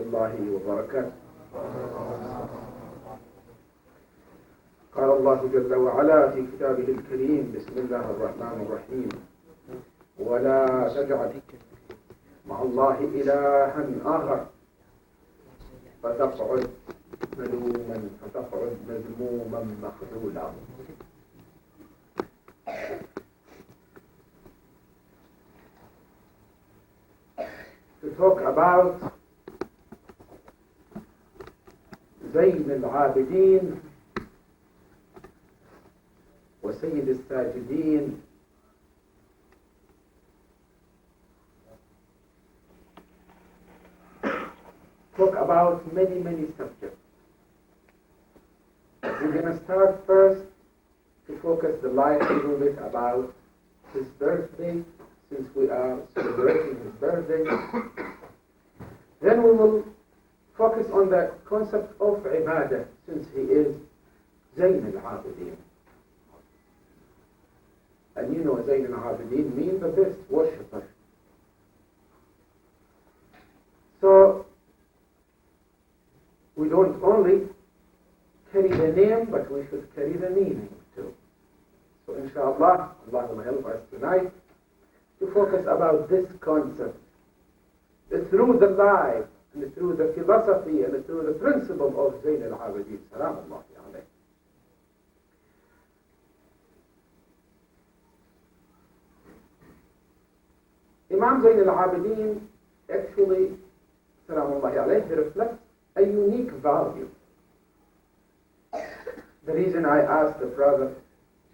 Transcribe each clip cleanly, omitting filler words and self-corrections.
الله وبركاته. قال الله جل وعلا في كتابه الكريم: بسم الله الرحمن الرحيم: ولا تجعل مع الله إلها آخر فتقعد مذموما مخذولا. To talk about زين العابدين وسيد الساجدين talk about many subjects. We're going to start first to focus the light a little bit about his birthday, since we are celebrating his birthday. Then we will focus on the concept of ibadah, since he is Zayn al-Abidin. And you know Zayn al-Abidin means the best worshipper. So we don't only carry the name, but we should carry the meaning too. So inshallah, Allah will help us tonight to focus about this concept through the life and through the philosophy and through the principle of Zayn al-Abidin, salamullahi alayhi. Imam Zayn al-Abidin actually, salamullahi alayhi, reflects a unique value. The reason I asked the brother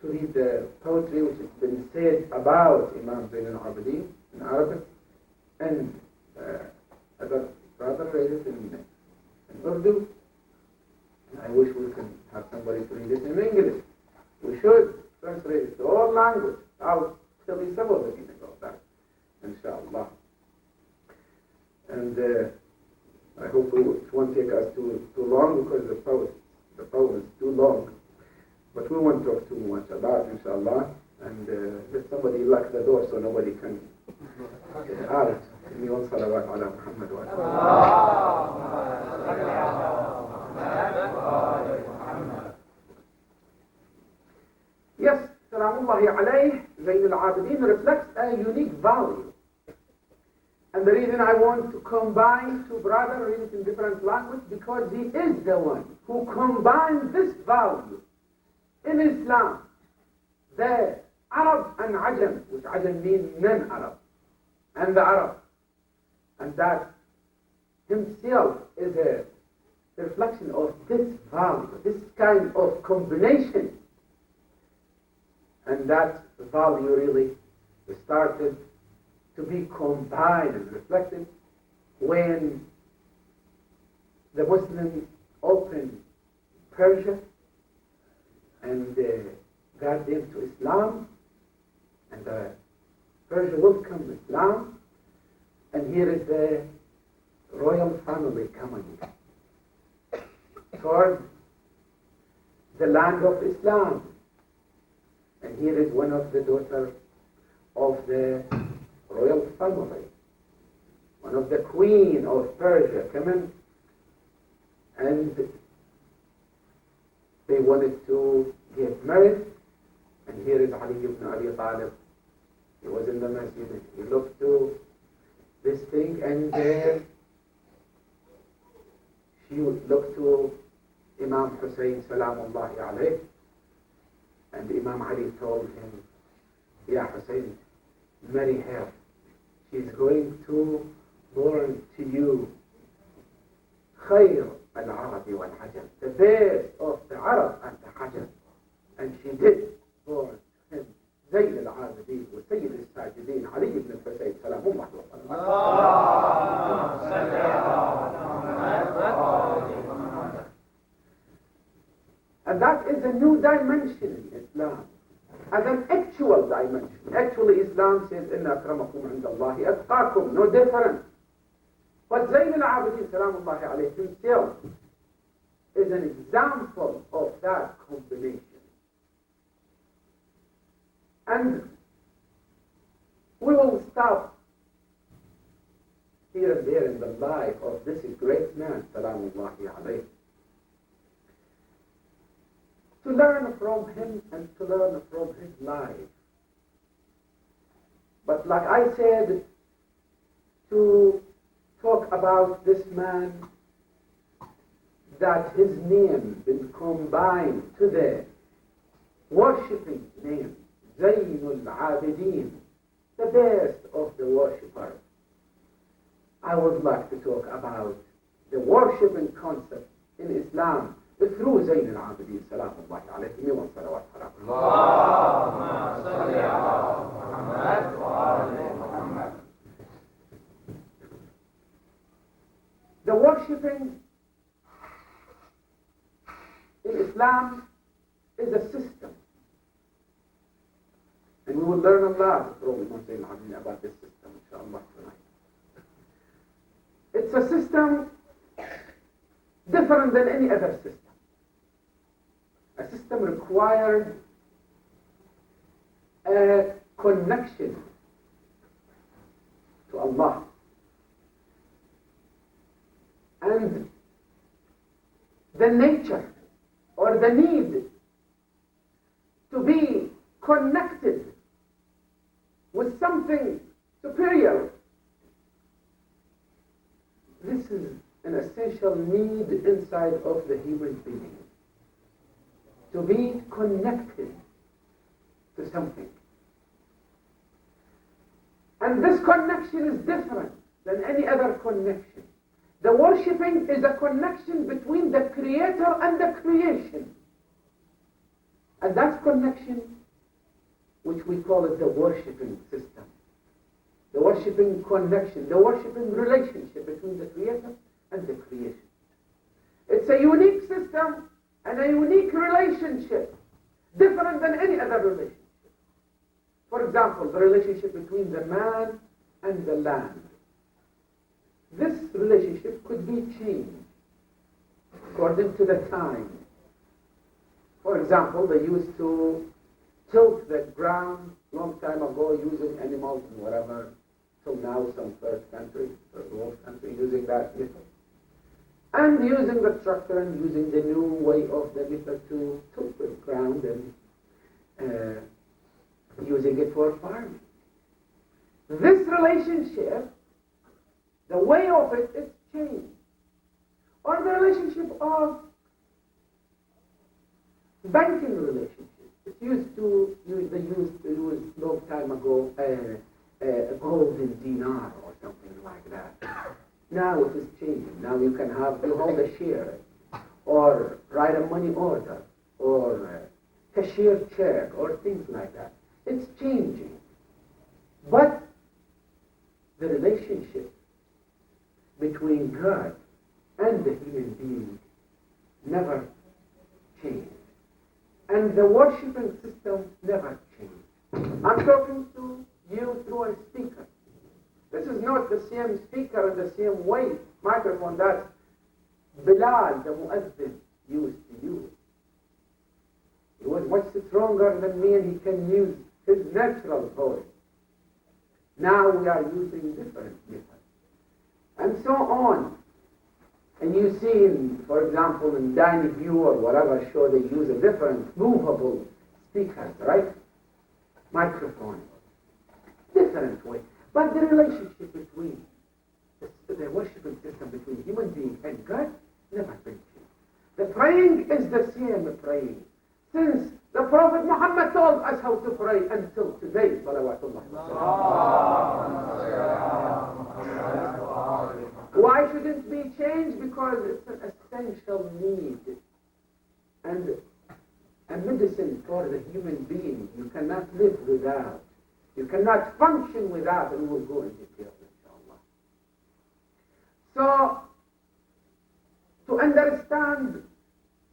to read the poetry which has been said about Imam Zayn al-Abidin in Arabic, and other brother read it in Urdu, and I wish we could have somebody to read it in English. We should translate it to all languages. I'll tell you some of the meaning of that, inshallah. And I hope it won't take us too long, because the poem is too long. But we won't talk too much about it, inshallah. And let somebody lock the door so nobody can get out. Million salawat ala Muhammad wa Yes, salamullahi alayhi, Zayn al-Abidin reflects a unique value. And the reason I want to combine two brothers, read it in different language, because he is the one who combined this value in Islam. The Arab and Ajam, which Ajam means non-Arab, and the Arab. And that himself is a reflection of this value, this kind of combination. And that value really started to be combined and reflected when the Muslims opened Persia and got them to Islam, and Persia welcomed Islam, and here is the royal family coming toward the land of Islam, and here is one of the daughters of the royal family, one of the queen of Persia coming, and they wanted to get married. And here is Ali ibn Abi Talib. He was in the masjid. He looked to this thing, and she looked to Imam Hussein salamullahi alayh, and Imam Ali told him, Ya Hussein, marry her. She's going to born to you خير العرب والعجم, the best of the Arab and the Ajam. And she did born him زين العابدين وسيد الساجدين علي بن الحسين سلام الله عليه. And that is a new dimension in Islam, as an actual dimension. Actually, Islam says, إِنَّ أَكْرَمَكُمْ عِنْدَ اللَّهِ أَتْقَاكُمْ, no different. But Zayn al-Abidin, salamullahi alayhi, himself is an example of that combination. And we will stop here and there in the life of this great man, Salamullahi alayhi. To learn from him and to learn from his life. But like I said, to talk about this man, that his name been combined to the worshipping name, Zainul Abidin, the best of the worshippers. I would like to talk about the worshipping concept in Islam through Zain al-Abidin, salamullahi alayhi wa salawat Allahumma salli ala Muhammad wa ala Muhammad. The worshipping in Islam is a system. And we will learn a lot about this system, inshallah, tonight. It's a system different than any other system. A system required a connection to Allah. And the nature or the need to be connected with something superior. This is an essential need inside of the human being. To be connected to something. And this connection is different than any other connection. The worshipping is a connection between the Creator and the creation. And that connection, which we call it the worshipping system. The worshipping connection, the worshipping relationship between the Creator and the creation. It's a unique system and a unique relationship, different than any other relationship. For example, the relationship between the man and the land. This relationship could be changed according to the time. For example, they used to tilt the ground long time ago using animals and whatever, till now some third world country using that method. And using the tractor and using the new way of the method to tilt the ground and using it for farming. This relationship, the way of it is changed. Or the relationship of banking relationship. It used to use long time ago a golden dinar or something like that. Now it is changing. Now you hold a share or write a money order or cashier check or things like that. It's changing. But the relationship between God and the human being never changed. And the worshipping system never changed. I'm talking to you through a speaker. This is not the same speaker and the same microphone that Bilal, the muazzin, used to use. He was much stronger than me and he can use his natural voice. Now we are using different methods. And so on. And you see, for example, in Dynamic View or whatever show, they use a different movable speakers, right? Microphone. Different way. But the relationship between the worshiping system between human being and God never been changed. The praying is the same praying. Since the Prophet Muhammad told us how to pray until today. Why should it be changed? Because it's an essential need and a medicine for the human being. You cannot live without. You cannot function without, and we will go into detail, inshallah. So, to understand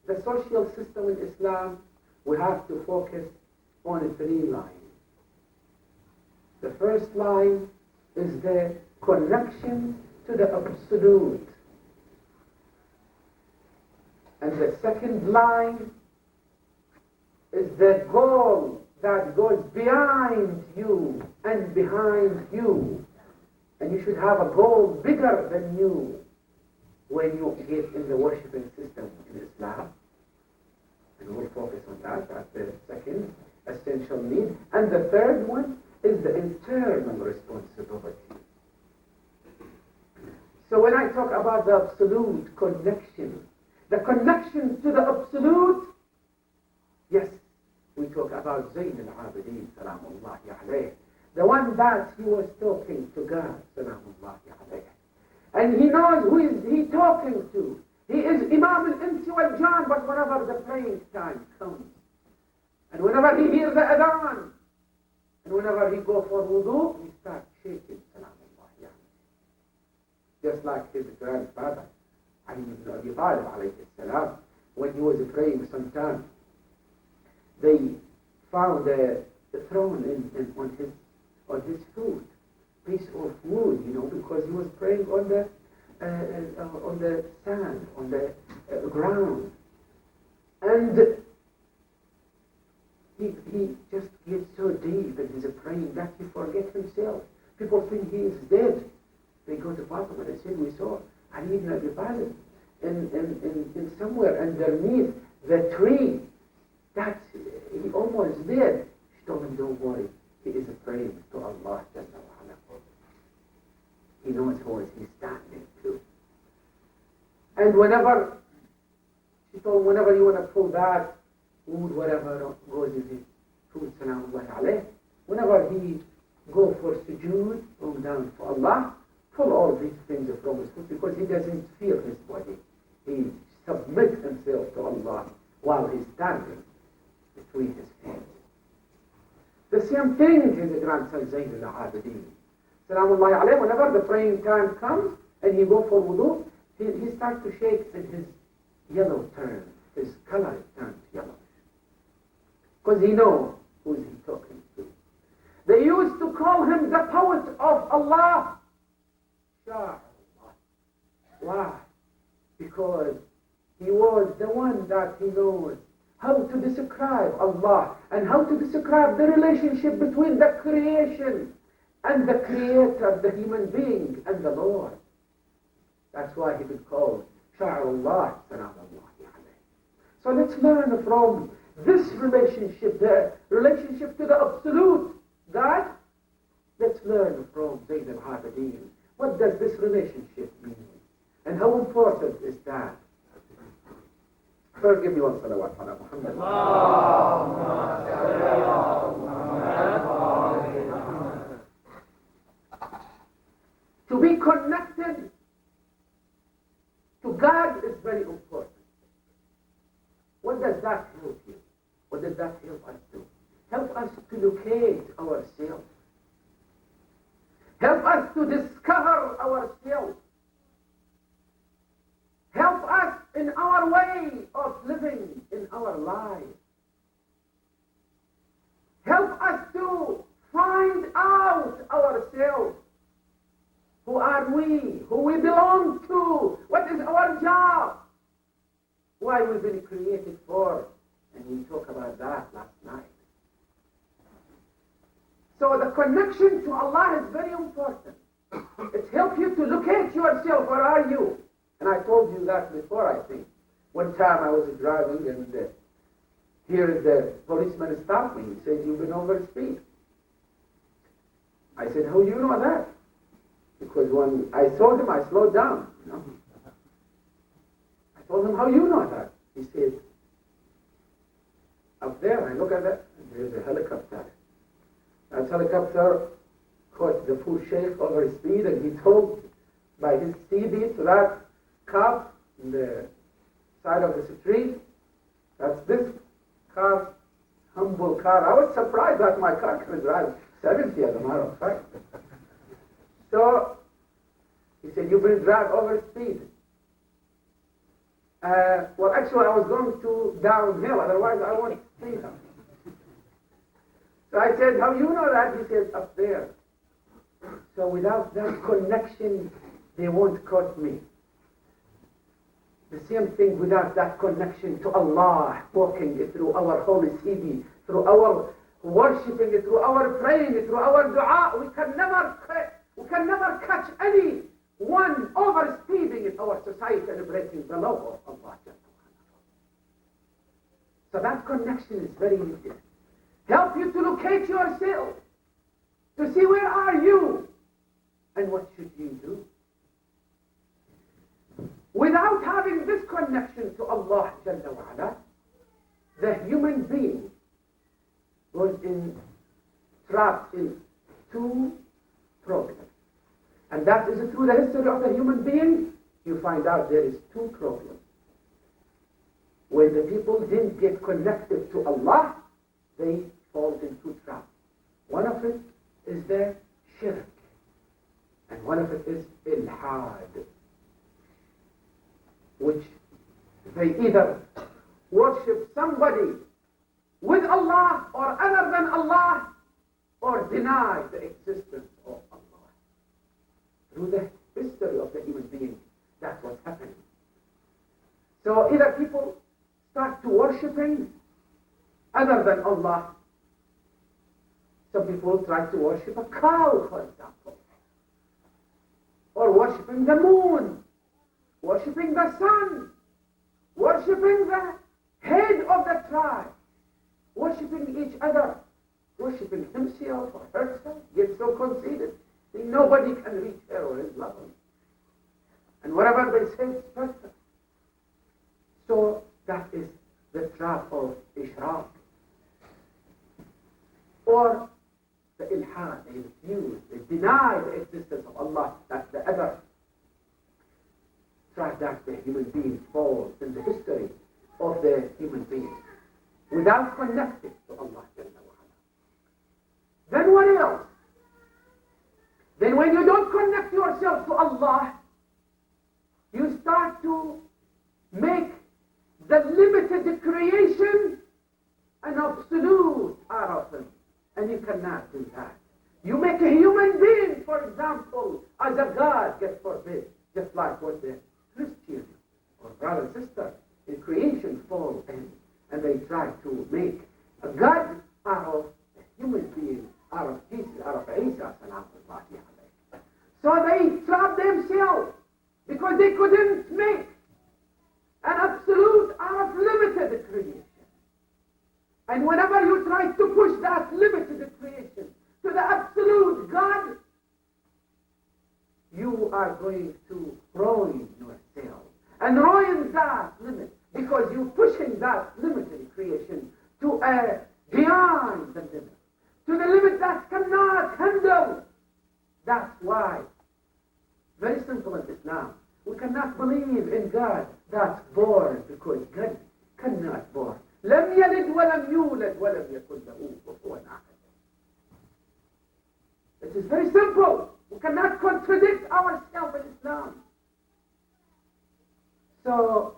the social system in Islam, we have to focus on 3 lines. The first line is the connection to the absolute. And the second line is the goal that goes behind you and behind you And you should have a goal bigger than you when you get in the worshiping system in Islam. And we'll focus on that. That's the second essential need. And the third one is the internal responsibility. So when I talk about the absolute connection, the connection to the absolute, yes, we talk about Zayn al-Abidin, salamullahi alayh, the one that he was talking to God, salamullahi alayh. And he knows who is he talking to. He is Imam al-Insi wal-Jan, but whenever the praying time comes, and whenever he hears the adhan, and whenever he goes for wudu, he starts shaking, salamullahi alayh. Just like his grandfather, Ali ibn Abi Talib alayhi salam, when he was praying sometime, they found the throne on his food, piece of wood, because he was praying on the sand, on the ground, and he just gets so deep in his praying that he forgets himself. People think he is dead. They go to Fatima and they say, we saw Ali ibn Abi Talib in somewhere underneath the tree. That's, he almost dead. She told him, don't worry, he is praying to Allah. He knows who he's standing to. And whenever you want to pull that wood, whatever goes in his food, salamullahi alayh, whenever he go for sujood, go down for Allah, pull all these things from his foot because he doesn't feel his body. He submits himself to Allah while he's standing between his feet. The same thing his grandson Zayn al-Abidin, salamullahi alayh, whenever the praying time comes and he go for wudu, he starts to shake and his yellow turns, his color turns yellow. Because he knows who is he talking to. They used to call him the poet of Allah. Why? Because he was the one that he knows how to describe Allah and how to describe the relationship between the creation and the creator, the human being, and the Lord. That's why he was called Sha'rullah, salamullahi alayh. So let's learn from this relationship, the relationship to the absolute God. Let's learn from Zayn al-Abidin. What does this relationship mean? And how important is that? First, give me one salawat ala Muhammad. To be connected to God is very important. What does that help you? What does that help us do? Help us to locate ourselves. Help us to discover ourselves. Help us in our way of living in our lives. Help us to find out ourselves. Who are we? Who we belong to? What is our job? Why we've been created for? And we talked about that last night. So the connection to Allah is very important. It helps you to locate yourself. Where are you? And I told you that before, I think. One time I was driving and here the policeman stopped me. He said, you've been over speed. I said, how do you know that? Because when I saw him, I slowed down. I told him, how do you know that? He said, up there, I look at that, there's a helicopter. That helicopter caught the poor sheikh over speed and he told by his CV to that cop in the side of the street, that's this car, humble car. I was surprised that my car can drive 70 as a matter of fact. So he said, you've been driving over speed. Well, actually, I was going to downhill, otherwise I won't see him. So I said, how you know that? He said, up there. So without that connection, they won't catch me. The same thing without that connection to Allah, walking through our holy city, through our worshipping, through our praying, through our dua, We can never catch any one overspeeding in our society and breaking the law of Allah. So that connection is very needed. Help you to locate yourself, to see where are you and what should you do. Without having this connection to Allah Jalla wa Ala, the human being was trapped in two problems. And that is through the history of the human being, you find out there is two problems. When the people didn't get connected to Allah, they fall into traps. One of it is the shirk, and one of it is ilhad, which they either worship somebody with Allah or other than Allah, or deny the existence of Allah. Through the history of the human being, that's what's happening. So either people start to worshiping other than Allah. Some people try to worship a cow, for example, or worshiping the moon, worshiping the sun, worshiping the head of the tribe, worshiping each other, worshiping himself or herself, gets so conceited that nobody can reach her or his level. And whatever they say is perfect. So that is the trap of Ishraq. Or the ilhad, they refuse, they deny the existence of Allah. That's the other trap that the human being falls in the history of the human being, without connecting to Allah. Then what else? Then when you don't connect yourself to Allah, you start to make the limited creation an absolute out of him. And you cannot do that. You make a human being, for example, as a God, God forbid, just like what the Christian or brother and sister in creation fall in, and they try to make a God out of a human being, out of Jesus, out of Isa. So they trapped themselves because they couldn't make an absolute out of limited creation. And whenever you try to push that limited creation to the absolute God, you are going to ruin yourself and ruin that limit, because you're pushing that limited creation to beyond the limit, to the limit that cannot handle. That's why, very simple in Islam, we cannot believe in God that's born, because God cannot born. لم يلد ولم يولد ولم يكن له كفوا أحد. It is very simple. We cannot contradict ourselves in Islam. So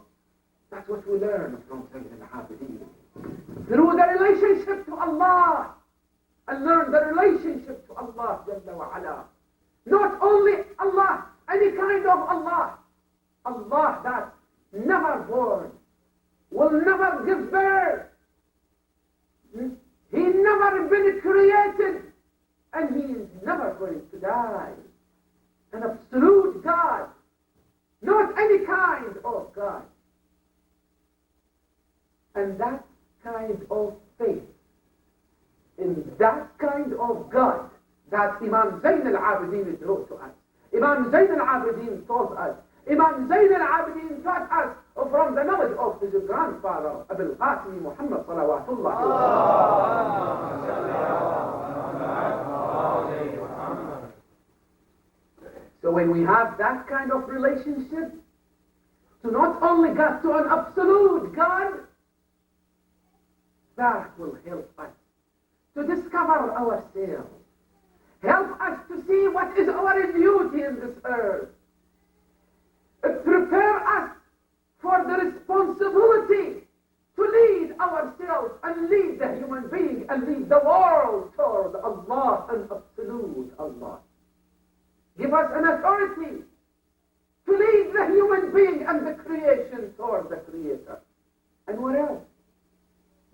that's what we learn from Sayyidina al-Abidin. Through the relationship to Allah, and learn the relationship to Allah Jalla wa Ala. Not only Allah, any kind of Allah. Allah that's never born, will never give birth. He never been created, and he is never going to die. An absolute God, not any kind of God. And that kind of faith in that kind of God that Imam Zayn al-Abidin wrote to us. Imam Zayn al-Abidin taught us. Imam Zayn al-Abidin taught us from the knowledge of his grandfather, Abul Qasim Muhammad salawatullah. So when we have that kind of relationship, to not only get to an absolute God, that will help us to discover ourselves, help us to see what is our duty in this earth, prepare us for the responsibility to lead ourselves and lead the human being and lead the world toward Allah, an absolute Allah. Give us an authority to lead the human being and the creation toward the Creator. And what else?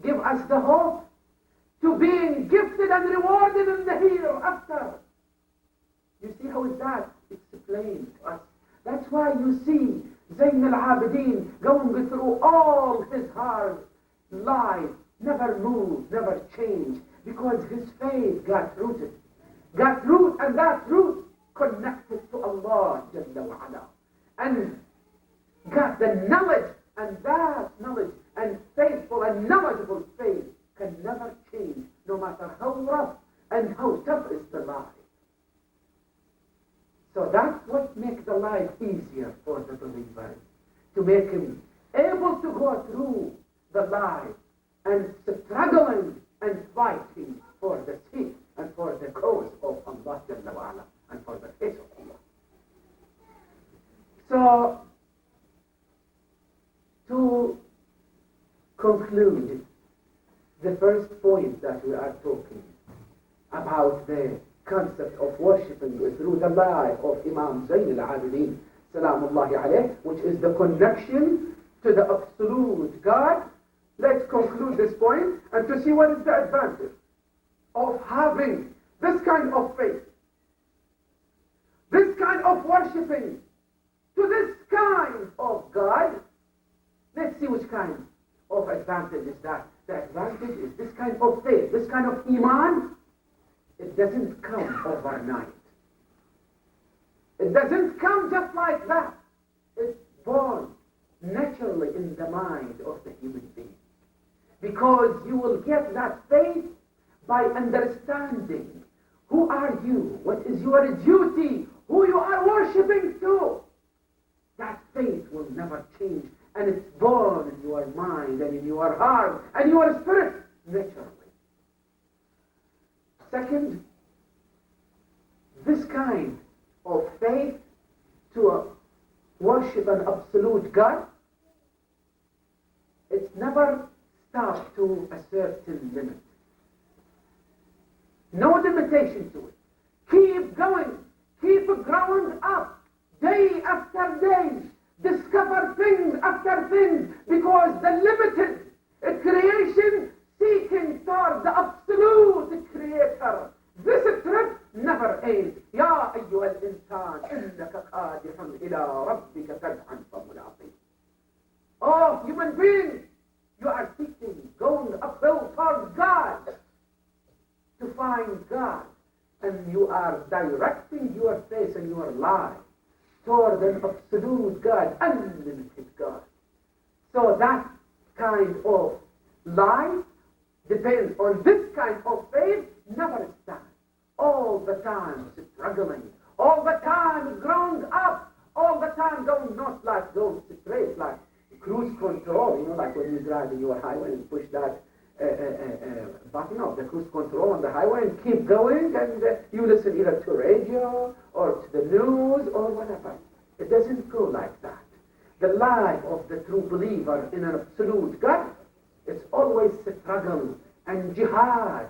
Give us the hope to being gifted and rewarded in the hereafter. You see how explained to us. That's why you see Zayn al-Abidin going through all his hard life, never moved, never changed, because his faith got root, and that root connected to Allah Jalla wa Ala, and got the knowledge, and that knowledge and faithful and knowledgeable faith can never change, no matter how rough and how tough is the life. So that's what makes the life easier for the believer, to make him able to go through the life and struggling and fighting for the sake and for the cause of Allah Jalla wa Ala and for the face of Allah. So, to conclude the first point that we are talking about, the concept of worshipping through the life of Imam Zayn al-Abidin, Salamullahi alayh, which is the connection to the absolute God. Let's conclude this point and to see what is the advantage of having this kind of faith, this kind of worshipping to this kind of God. Let's see which kind of advantage is that. The advantage is this kind of faith, this kind of iman. It doesn't come overnight. It doesn't come just like that. It's born naturally in the mind of the human being. Because you will get that faith by understanding who are you, what is your duty, who you are worshipping to. That faith will never change, and it's born in your mind and in your heart and your spirit naturally. Second, this kind of faith to worship an absolute God, it's never stopped to a certain limit. No limitation to it. Keep going, keep growing up, day after day, discover things after things, because the limited creation seeking toward the absolute creator. This trip never ends. يا أيها الإنسان إنك قادح إلى ربك قدحا فملاقيه. Oh, human being, you are seeking, going uphill towards God to find God, and you are directing your face and your life toward an absolute God, unlimited God. So that kind of life depends on this kind of faith, never stops. All the time struggling, all the time growing up, all the time going not like those straight, like cruise control, like when you drive in your highway and push that button of the cruise control on the highway and keep going, and you listen either to radio or to the news or whatever. It doesn't go like that. The life of the true believer in an absolute God, it's always struggle and jihad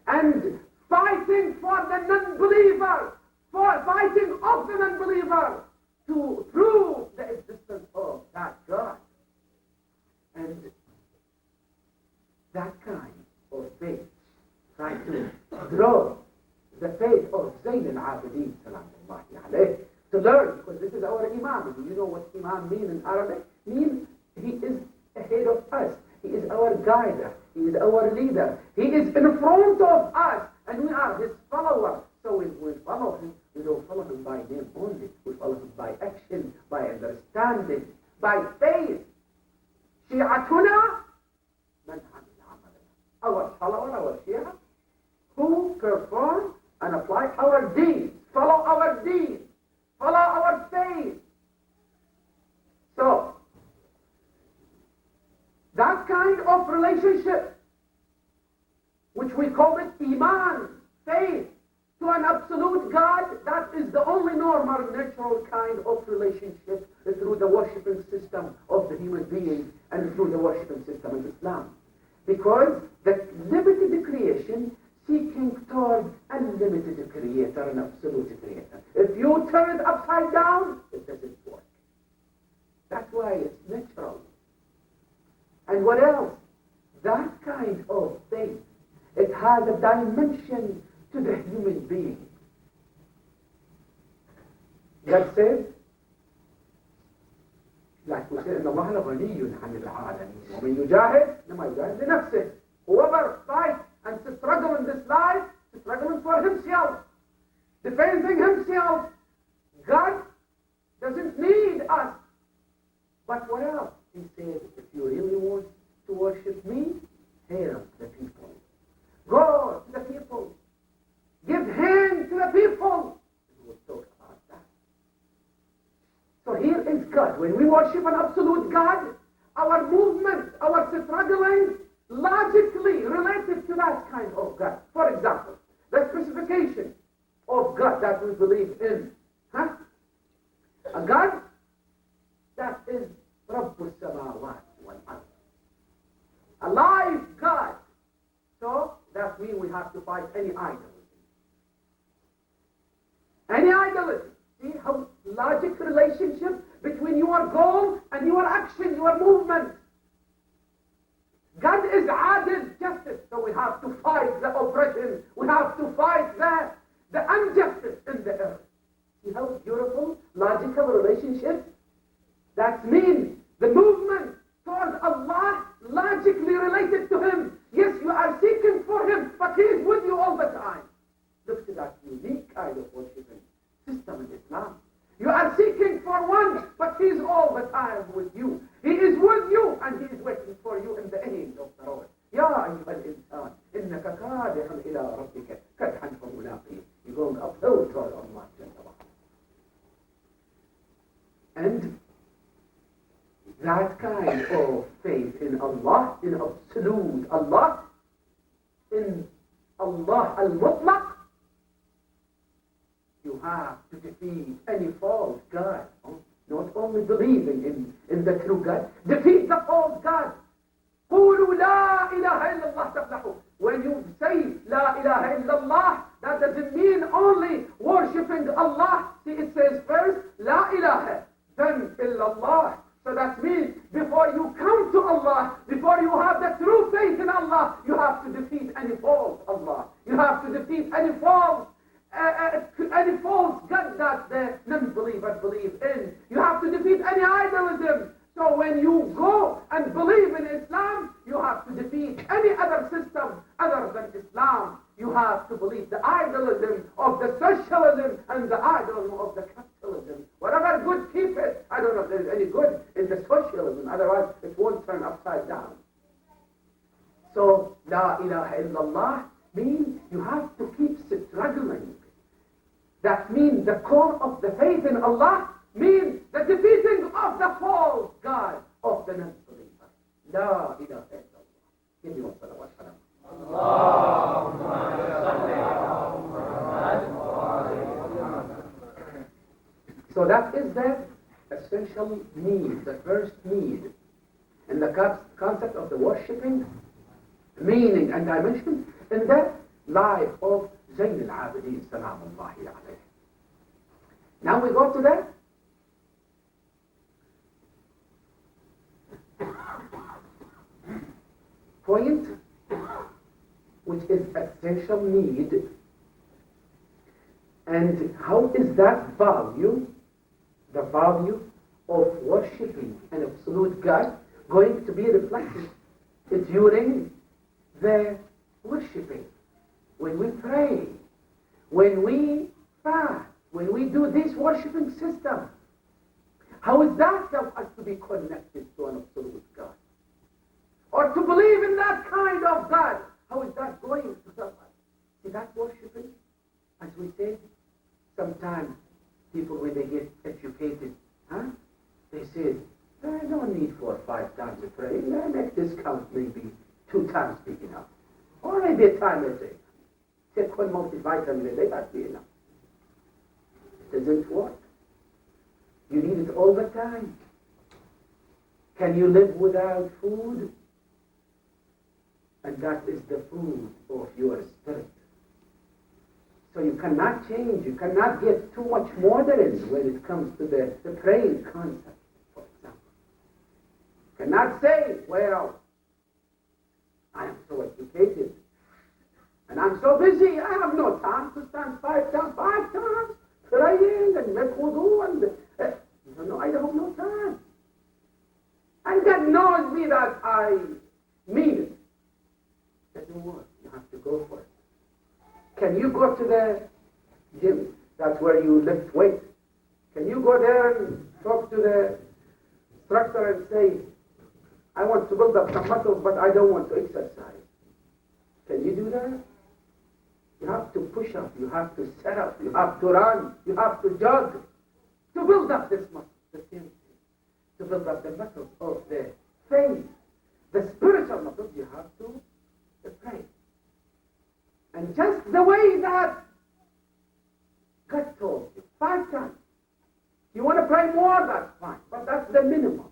and fighting for the non-believer, for fighting of the non-believer to prove the existence of that God. And that kind of faith, try to draw the faith of Zayn al-Abidin, salamullahi alayh, to learn, because this is our Imam. Do you know what Imam means in Arabic? Means he is ahead of us. He is our guider. He is our leader. He is in front of us, and we are his followers. So when we follow him, we don't follow him by name only. We follow him by action, by understanding, by faith. Shi'atuna man amila amalana. Our follower, our Shia, who perform and apply our deeds, follow our deeds, follow our faith. So, that kind of relationship, which we call it Iman, faith, to an absolute God, that is the only normal, natural kind of relationship through the worshipping system of the human being and through the worshipping system of Islam. Because the limited creation seeking toward unlimited creator, an absolute creator. If you turn it upside down, it doesn't work. That's why it's natural. And what else? That kind of faith, it has a dimension to the human being. God said, like we said, إن الله لغني عن العالمين ومن يجاهد إنما يجاهد لنفسه. Whoever fights and struggles in this life, struggling for himself, defending himself. God doesn't need us. But what else? He said, if you really want to worship me, help the people. Go to the people. Give hand to the people. We will talk about that. So here is God. When we worship an absolute God, our movement, our struggling, logically related to that kind of God. For example, the specification of God that we believe in. A God that is Rabbus Samawat wal Ard. A live God. So that means we have to fight any idolatry. Any idolatry. See how logic relationship between your goal and your action, your movement. God is adil, justice. So we have to fight the oppression. We have to fight the injustice in the earth. See how beautiful, logical relationship? That means the movement towards Allah logically related to Him. Yes, you are seeking for Him, but He is with you all the time. Look to that unique kind of worshiping system in Islam. You are seeking for one, but He is all the time with you. He is with you, and He is waiting for you in the end of the road. يا أيها الإنسان إنك كادح إلى ربك كدحا فملاقيه. You're going uphill toward Allah. And that kind of faith in Allah, in absolute Allah, in Allah al-Mutlaq, you have to defeat any false God. Not only believing in the true God, defeat the false God. قولوا لا إله إلا الله تفلحوا. When you say La ilaha illallah, that doesn't mean only worshipping Allah. See, it says first La ilaha, then illallah. So that means before you come to Allah, before you have the true faith in Allah, you have to defeat any false Allah. You have to defeat any false God that the non-believers believe in. You have to defeat any idolism. So when you go and believe in Islam, you have to defeat any other system other than Islam. You have to believe the idolism of the socialism and the idolism of the capitalism. Whatever good, keep it. I don't know if there's any good in the socialism. Otherwise, it won't turn upside down. So, La ilaha illallah means you have to keep struggling. That means the core of the faith in Allah means the defeating of the false God of the non-believer. La ilaha illallah. Give me one salawat salam. So that is the essential need, the first need in the concept of the worshipping, meaning and dimension in the life of Zayn al-Abidin salamullahi alayhi. Now we go to the point which is essential need, and how is that value, the value of worshipping an absolute God, going to be reflected during the worshipping, when we pray, when we fast, when we do this worshipping system? How is that help us to be connected to an absolute God? Or to believe in that kind of God? How is that going to help us? See, that worshipping, as we said, sometimes people, when they get educated, they say, there's no need for 5 times of praying. Make this count maybe 2 times big enough. Or maybe a time a day. Take one multivitamin a day, that's be enough. It doesn't work. You need it all the time. Can you live without food? And that is the food of your spirit. So you cannot change, you cannot get too much modern when it comes to the praying concept, for example. You cannot say, well, I am so educated, and I'm so busy, I have no time to stand 5 times. 5 times? praying and make wudu and no, I have no time. And God knows me that I mean it. Doesn't work. You have to go for it. Can you go to the gym? That's where you lift weights. Can you go there and talk to the instructor and say, I want to build up some muscles, but I don't want to exercise? Can you do that? You have to push up, you have to set up, you have to run, you have to jog to build up this muscle, the same thing. To build up the muscles of the faith, the spiritual muscles, you have to pray. And just the way that God told you, 5 times. You want to pray more, that's fine, but that's the minimum.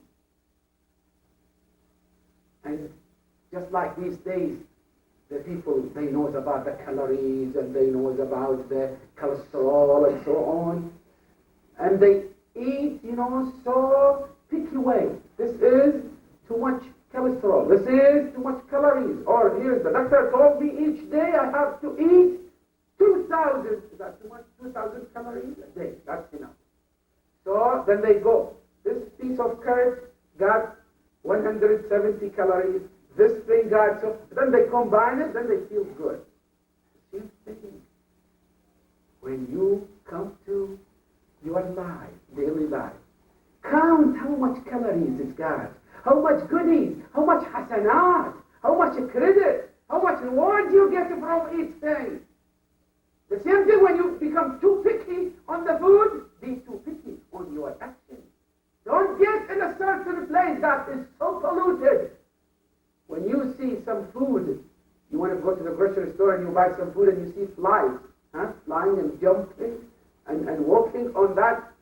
And just like these days, the people, they knows about the calories and they knows about the cholesterol and so on. And they eat, so picky way. This is too much cholesterol. This is too much calories. Or here's the doctor told me each day I have to eat 2,000. Is that too much? 2,000 calories a day. That's enough. So then they go. This piece of carrot got 170 calories. This thing got so. Then they combine it. Then they feel good. Same thing. When you come to your life, daily life, count how much calories it's got, how much goodies, how much hasanat, how much credit, how much reward you get from each thing. The same thing when you become too picky on the food, be too picky on your actions. Don't get in a certain place that is so polluted. When you see some food, you want to go to the grocery store and you buy some food and you see flies, flying and jumping and walking on that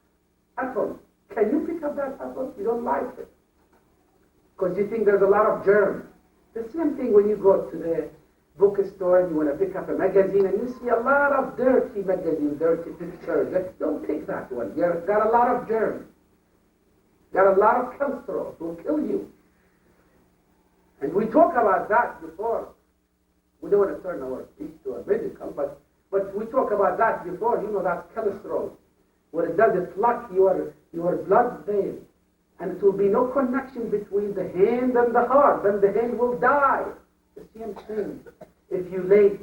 apple. Can you pick up that apple? You don't like it. Because you think there's a lot of germs. The same thing when you go to the bookstore and you want to pick up a magazine and you see a lot of dirty magazine, dirty pictures. Don't pick that one. It's got a lot of germs. Got a lot of cholesterol. It will kill you. And we talk about that before. We don't want to turn our speech to a medical, but we talk about that before. That's cholesterol. What it does, it blocks your blood vein. And it will be no connection between the hand and the heart. Then the hand will die. The same thing. If you let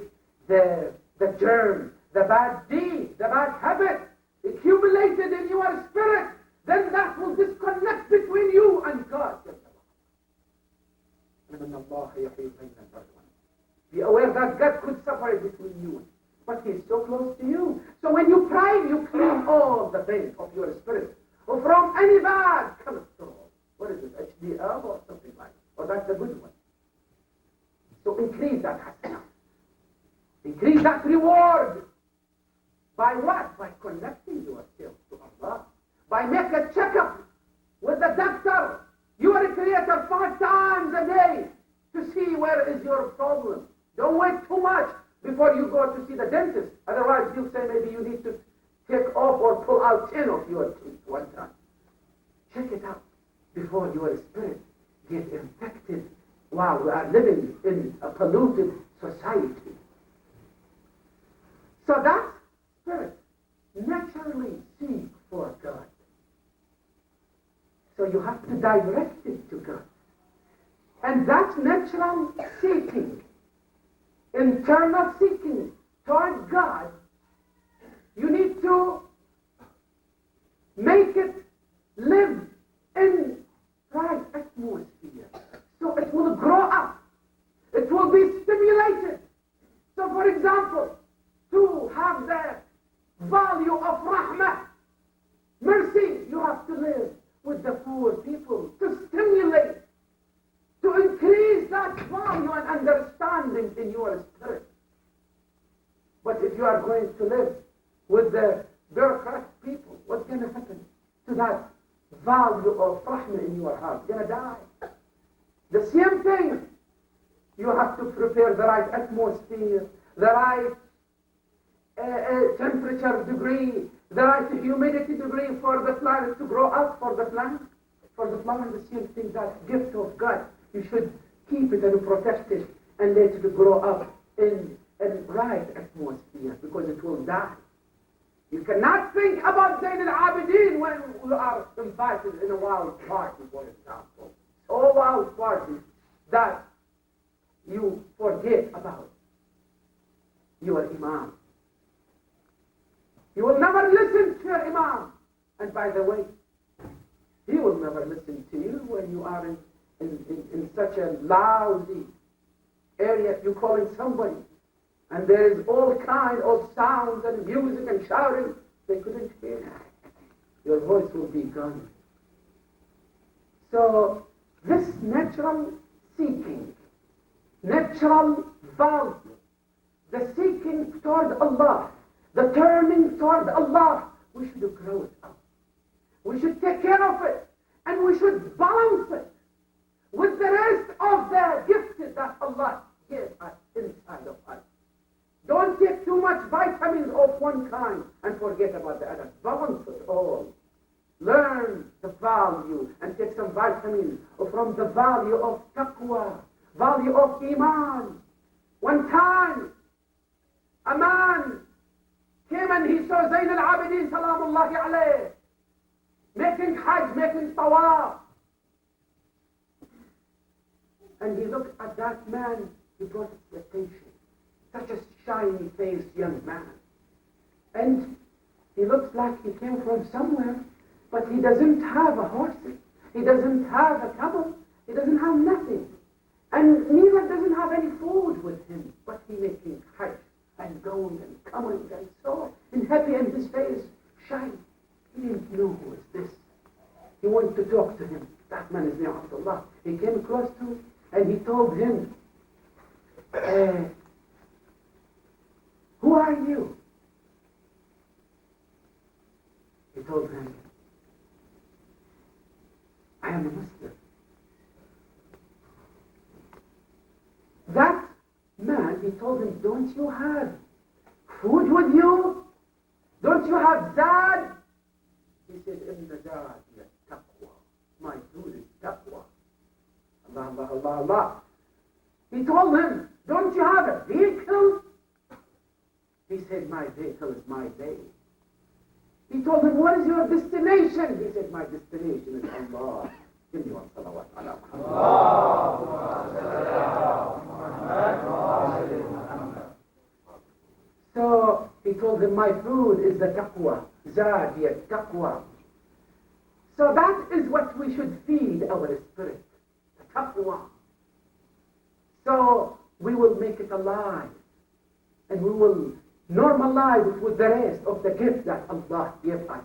the germ, the bad deed, the bad habit accumulated in your spirit, then that will disconnect between you and God. Be aware that God could separate between you, but He's so close to you. So when you pray, you clean all the veins of your spirit from any bad cholesterol. What is it? HDL or something like that? Or that's the good one. So increase that hasanah. Increase that reward. By what? By connecting yourself to Allah. By making a checkup with the doctor. You are a creator 5 times a day to see where is your problem. Don't wait too much before you go to see the dentist. Otherwise, he'll say maybe you need to take off or pull out 10 of your teeth one time. Check it out before your spirit gets infected while we are living in a polluted society. So that spirit naturally seeks for God. So you have to direct it to God. And that's natural seeking, internal seeking toward God. You need to make it live in right atmosphere. So it will grow up. It will be stimulated. So for example, to have the value of rahmah, mercy, you have to live with the poor people to stimulate, to increase that value and understanding in your spirit. But if you are going to live with the bureaucratic people, what's going to happen to that value of rahmah in your heart? It's going to die. The same thing. You have to prepare the right atmosphere, the right temperature degree, the right humidity degree for the plant to grow up, for the plant. For the plant, the same thing, that gift of God. You should keep it and protect it and let it grow up in a right atmosphere, because it will die. You cannot think about Zayn al-Abidin when you are invited in a wild party, for example. So wild party that you forget about your Imam. You will never listen to your Imam. And by the way, he will never listen to you when you are in such a lousy area. You're calling somebody, and there is all kind of sounds and music and shouting. They couldn't hear you. Your voice will be gone. So this natural seeking, natural value, the seeking toward Allah, the turning toward Allah, we should grow it up. We should take care of it, and we should balance it with the rest of the gifts that Allah gave us inside of us. Don't take too much vitamins of one kind and forget about the other. Balance it all. Learn the value and take some vitamins from the value of taqwa, value of iman. One time, a man came and he saw Zayn al-Abidin, salamullahi alayh, making hajj, making tawaf. And he looked at that man, he brought his attention. Such a shiny-faced young man. And he looks like he came from somewhere, but he doesn't have a horse. He doesn't have a camel. He doesn't have nothing. And neither doesn't have any food with him, but he making hajj and going and coming and so and happy in his face, shy. He didn't know who is this. He wanted to talk to him. That man is named Abdullah. He came close to him and he told him, who are you? He told him, I am a Muslim. That man, he told him, don't you have food with you? Don't you have zad? He said, Inna zad ya taqwa. My food is taqwa. Allah, Allah, Allah, Allah. He told him, don't you have a vehicle? He said, my vehicle is my day. He told him, what is your destination? He said, my destination is Allah. Give me one salawat ala Muhammad. So he told him, my food is the taqwa. Zadiyat taqwa. So that is what we should feed our spirit. The taqwa. So we will make it alive. And we will normalize it with the rest of the gift that Allah gave us.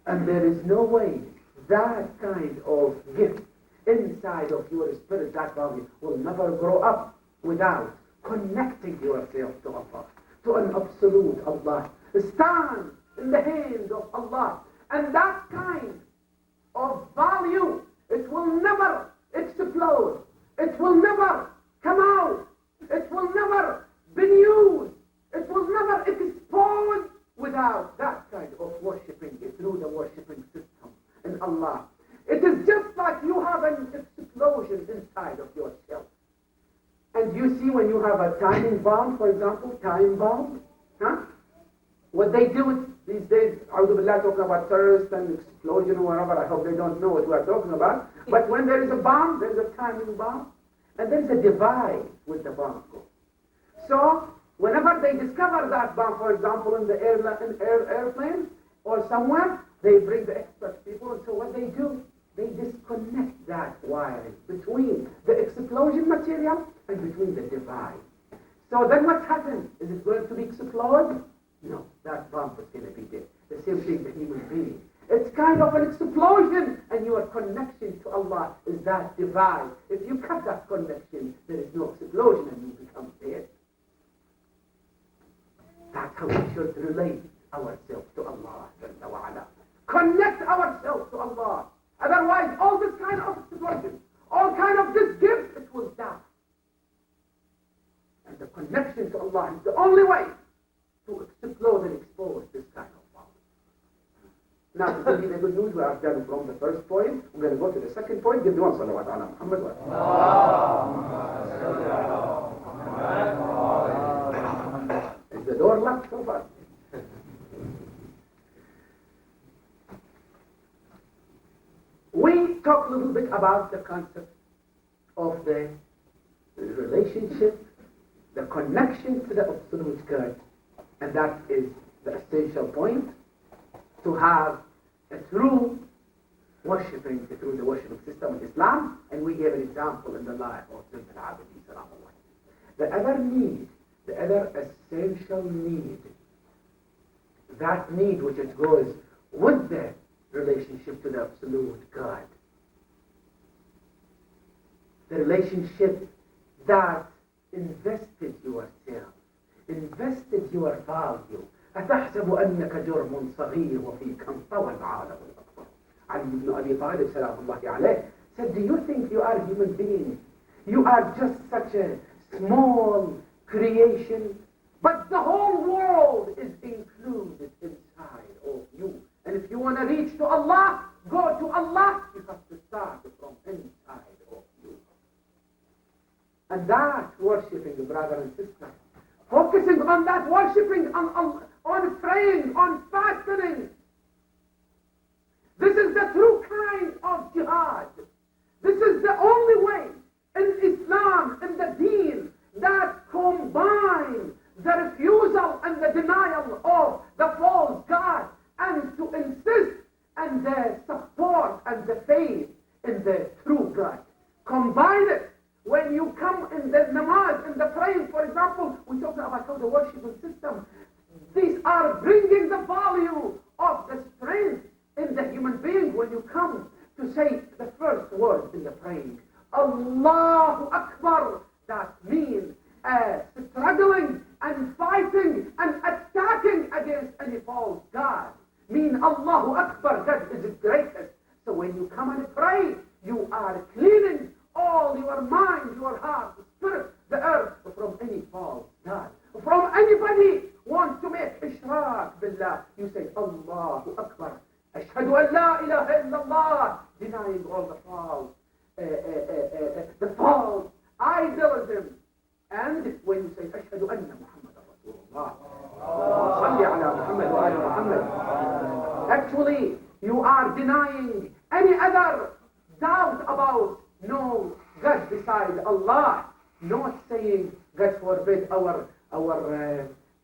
And there is no way that kind of gift inside of your spirit, that value, will never grow up without connecting yourself to Allah, to an absolute Allah. Stand in the hands of Allah. And that kind of value, it will never explode. It will never come out. It will never be used. It will never expose without that kind of worshipping through the worshipping system in Allah. It is just like you have an explosion inside of yourself. And you see when you have a timing bomb, for example, time bomb, what they do these days, A'udhu Billah, talking about terrorists and explosion or whatever, I hope they don't know what we are talking about. But when there is a bomb, there is a timing bomb, and there is a device with the bomb goes. So, whenever they discover that bomb, for example, in the airplane or somewhere, they bring the expert people, and so what they do, they disconnect that wiring between the explosion material and between the device. So then what happens? Is it going to be exploded? No, that bomb is going to be dead. The same thing the human being. It's kind of an explosion, and your connection to Allah is that device. If you cut that connection, there is no explosion and you become dead. That's how we should relate ourselves to Allah. Connect ourselves to Allah. Otherwise, all this kind of explosion, all kind of this gift, it will die. And the connection to Allah is the only way to explode and expose this kind of power. Now, to give you the good news, we are done from the first point. We're going to go to the second point. Give me one salawat ala Muhammad. Is the door locked so far? we talk a little bit about the concept of the relationship, the connection to the absolute God. And that is the essential point, to have a true worshipping through the worshiping system of Islam. And we gave an example in the life of Zayd al-Abidin Salamullah. The other need, the other essential need, that need which it goes with the relationship to the absolute God, the relationship that invested yourself, invested your value. أتحسب أنك جرم صغير وفيك انطوى العالم الأكبر. Ali ibn Abi Talib Salamullahi alayh said, do you think you are human beings? You are just such a small creation, but the whole world is included inside of you. And if you want to reach to Allah, go to Allah, you have to start from inside of you. And that worshipping, brother and sister, focusing on that worshipping, on praying, on fasting. This is the true kind of jihad. This is the only way in Islam, in the deen, that combines the refusal and the denial of the false God, and to insist and the support and the faith in the true God. Combine it. When you come in the namaz, in the praying, for example, we talk about how the worshiping system, these are bringing the value of the strength in the human being. When you come to say the first word in the praying, Allahu Akbar, that means struggling and fighting and attacking against any false God. Mean Allahu Akbar, God is the greatest. So when you come and pray, you are cleaning all your mind, your heart, the spirit, the earth from any false God. From anybody wants to make ishraq billah, you say Allahu Akbar. Ashhadu an la ilaha illallah, denying all the false idolism. And when you say Ashhadu anna Muhammadan Rasulullah, salli ala Muhammad wa ala Muhammad, actually you are denying any other doubt about no God beside Allah, not saying, God forbid, our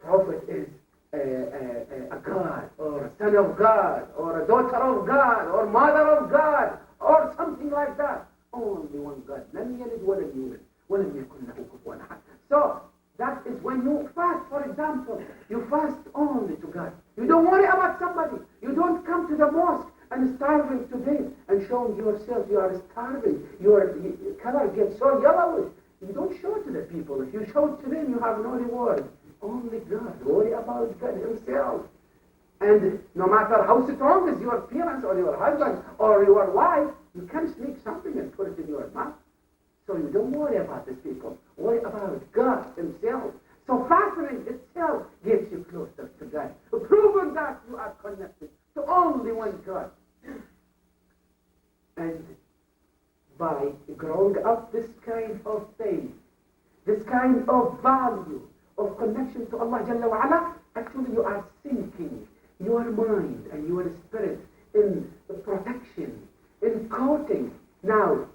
prophet is a God, or a son of God, or a daughter of God, or mother of God, or something like that. Only one God. لم يلد ولم يولد ولم يكن له كفوا أحد. So that is when you fast, for example, you fast only to God. You don't worry about somebody. You don't come to the mosque and starving today and showing yourself you are starving. Your color gets so yellowish. You don't show it to the people. If you show it to them, you have no reward. Only God. Worry about God Himself. And no matter how strong is your parents or your husband or your wife, you can sneak something and put it in your mouth. So you don't worry about these people. Worry about God Himself. So fasting itself gets you closer to God. Proving that you are connected to only one God. And by growing up this kind of faith, this kind of value of connection to Allah Jalla wa Ala, actually you are sinking your mind and your spirit in protection, in coating. Now,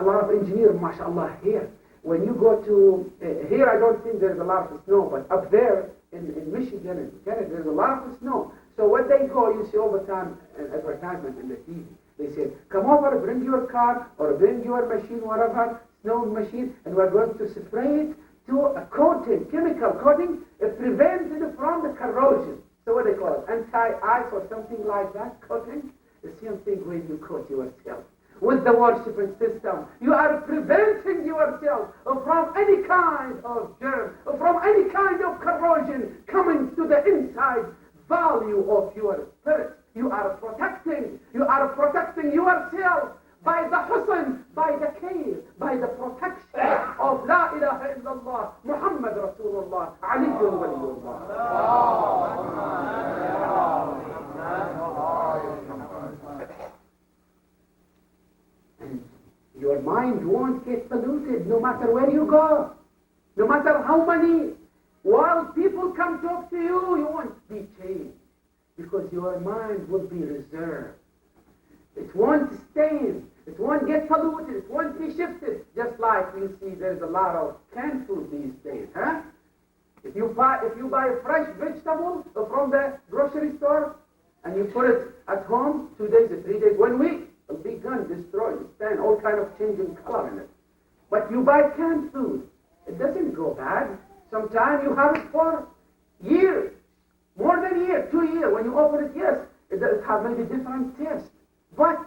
a lot of engineers, mashallah, here. When you go to, here I don't think there's a lot of snow, but up there in Michigan and Canada, there's a lot of snow. So when they go, you see all the time an advertisement in the TV. They say, come over, bring your car, or bring your machine, whatever, snow machine, and we're going to spray it to a coating, chemical coating, it prevents it from the corrosion. So what they call it, anti-ice or something like that, coating. The same thing when you coat yourself. With the worshiping system, you are preventing yourself from any kind of germ, from any kind of corrosion coming to the inside value of your spirit. You are protecting yourself by the husn, by the care, by the protection of La ilaha illallah, Muhammad Rasulullah, Aliyyun Waliyullah. And your mind won't get polluted no matter where you go, no matter how many wild people come talk to you, you won't be changed because your mind will be reserved. It won't stain. It won't get polluted. It won't be shifted. Just like you see there's a lot of canned food these days, huh? If you buy a fresh vegetable from the grocery store and you put it at home 2 days or 3 days, 1 week, it'll be gone, destroyed, stand, all kind of changing color in it. But you buy canned food, it doesn't go bad. Sometimes you have it for years, more than a year, 2 years. When you open it, yes, it has maybe different taste, but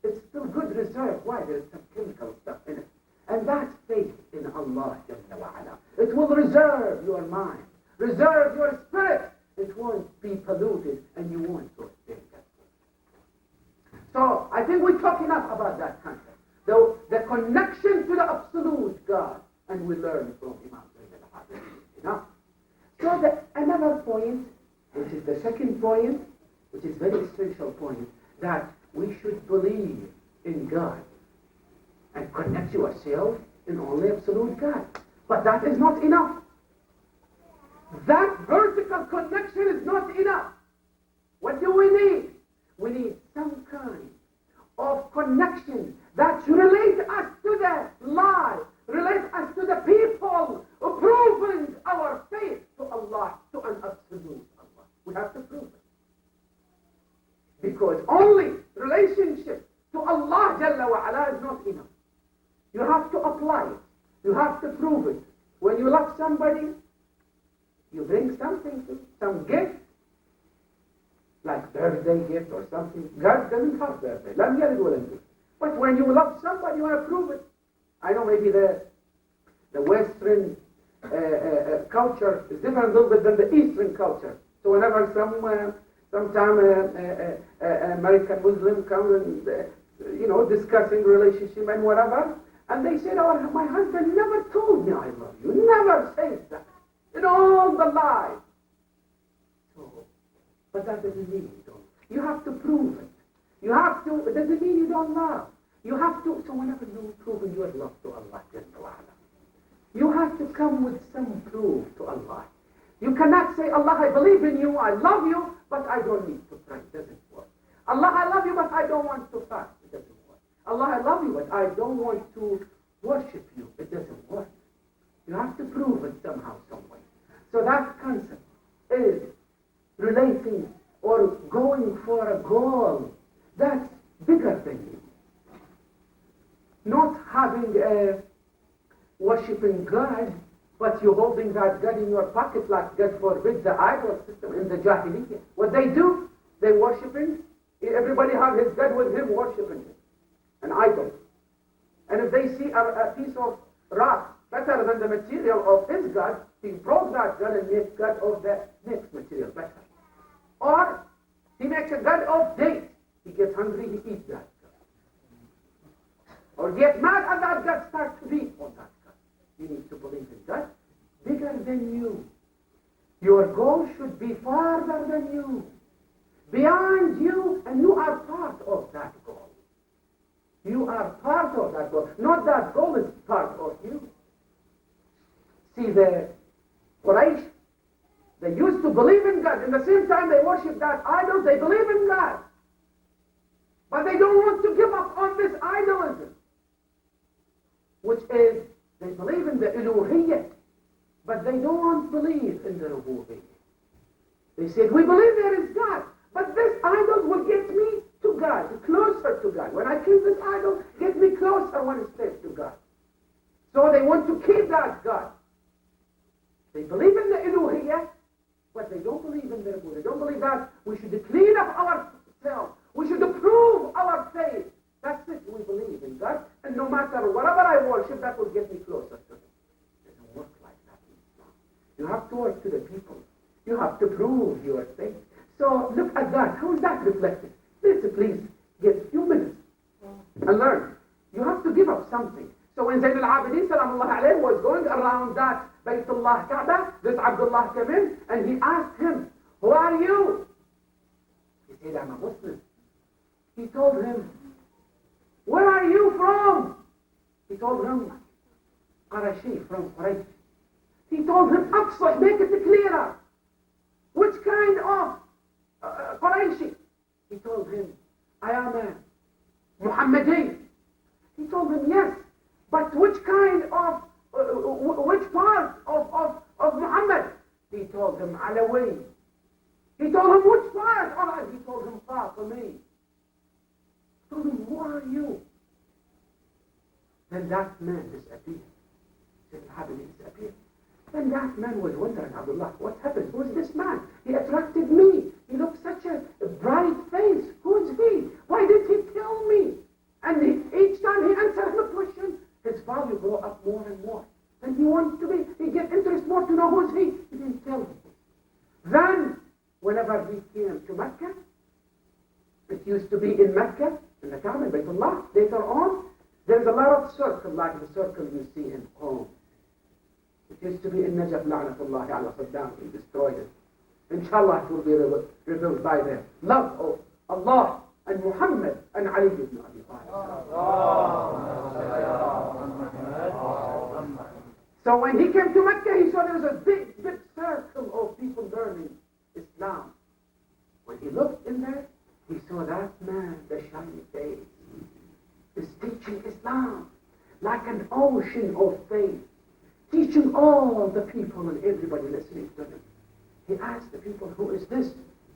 it's still good reserve. Why? There's some chemical stuff in it. And that's faith in Allah Jalla wa Ala. It will reserve your mind, reserve your spirit. It won't be polluted and you won't go stay that way. So I think we talk enough about that concept. The connection to the absolute God, and we learn from Imam Zayd al-Husayni enough. So another point, which is the second point, which is very essential point, that we should believe in God and connect yourself in only absolute God. But that is not enough. That vertical connection is not enough. What do we need? We need some kind of connection that relate us to the life, relate us to the people, proving our faith to Allah, to an absolute Allah. We have to prove it. Because only relationship to Allah Jalla wa Ala is not enough. You have to apply it. You have to prove it. When you love somebody, you bring something, some gift, like birthday gift or something. God doesn't have birthday. لم يلد ولم يولد. But when you love somebody, you want to prove it. I know maybe the Western culture is different a little bit than the Eastern culture. So whenever sometime American Muslim come and discussing relationship and whatever, and they said, "Oh, my husband never told me I love you. Never says that in all the life." So, but that doesn't mean you don't. You have to prove it. You have to. It doesn't mean you don't love. You have to. So whenever you prove your love to Allah, you have to come with some proof to Allah. You cannot say, "Allah, I believe in you. I love you, but I don't need to pray." It doesn't work. "Allah, I love you, but I don't want to fast." It doesn't work. "Allah, I love you, but I don't want to worship you." It doesn't work. You have to prove it somehow, some way. So that concept is relating or going for a goal that's bigger than you. Not having a worshipping God, but you're holding that God in your pocket like, God forbid, the idol system in the Jahiliyyah. What they do, they worshiping. Everybody have his God with him, worshiping him. An idol. And if they see a piece of rock better than the material of his God, he broke that God and made God of the next material better. Or he makes a God of date. He gets hungry, he eats that God. Or get mad and that God starts to beat on that God. You need to believe in God bigger than you. Your goal should be farther than you, beyond you, and you are part of that goal. You are part of that goal. Not that goal is part of you. See, the Quraysh, they used to believe in God. In the same time they worship that idol, they believe in God. But they don't want to give up on this idolism, which is, they believe in the Uluhiyyah, but they don't want to believe in the Rububiyyah. They said, "We believe there is God, but this idol will get me to God, closer to God. When I kill this idol, get me closer one step to God." So they want to keep that God. They believe in the Uluhiyyah, but they don't believe in the Rububiyyah. They don't believe that we should clean up ourselves. We should prove our faith. That's it. We believe in God, and no matter whatever I worship, that will get me closer to Him. It doesn't work like that in Islam. You have to work to the people. You have to prove your faith. So look at that. How is that reflected? Let's please get a few minutes and learn. You have to give up something. So when Zayn al-Abidin salamullah alayhi was going around that Baytullah Kaaba, this Abdullah came in and he asked him, "Who are you?" He said, "I'm a Muslim." He told him, "Where are you from?" He told him, "Qurashi, from Quraysh." He told him, "Aqsa, make it clearer. Which kind of Qurayshi?" He told him, "I am a Muhammadin. He told him, yes, but which kind of, which part of Muhammad? He told him, Alawi. He told him, which part? All right. He told him, Fatimi. He told him, who are you? Then that man disappeared. Said, how did he disappear? Then that man was wondering, Abdullah, what happened? Who is this man? He attracted me. He looked such a bright face. Who is he? Why did he kill me? And each time he answered him a question, his value grew up more and more. And he wanted to be, he get interest more to know who is he. He didn't tell him. Then, whenever he came to Mecca, it used to be in Mecca, in the Kaaba, in Baytullah. Later on, there's a lot of circle, like the circle you see in Qom. It used to be in Najaf, la'natullahi ala Saddam. He destroyed it. Inshallah, it will be rebuilt by the love of Allah and Muhammad and Ali ibn Abi Talib. So when he came to Mecca, he saw there was a big circle of people learning Islam. When he looked in there, he saw that man, the shiny face, is teaching Islam like an ocean of faith, teaching all the people and everybody listening to him. He asked the people, who is this?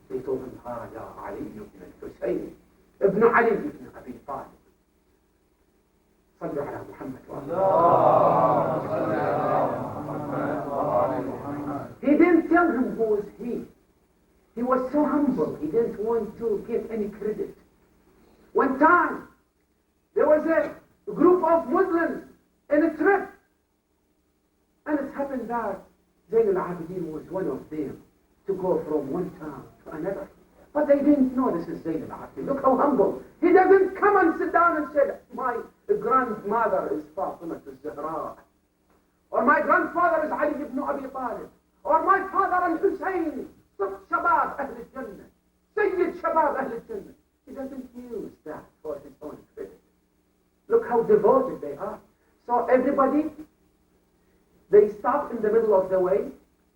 They told him, Hada Ali ibn Husayni, ibn Ali ibn Abi Talib. صلوا على محمد. He didn't tell him who was he. He was so humble, he didn't want to get any credit. One time, there was a group of Muslims in a trip. And it happened that Zayn al-Abidin was one of them to go from one town to another. But they didn't know this is Zayn al-Abidin. Look how humble. He doesn't come and sit down and say, my grandmother is Fatima al-Zahra. Or my grandfather is Ali ibn Abi Talib. Or my father al-Husayni. Shabab Ahl al-Jannah. Sayyid Shabab Ahl al-Jannah. He doesn't use that for his own credit. Look how devoted they are. So everybody, they stopped in the middle of the way,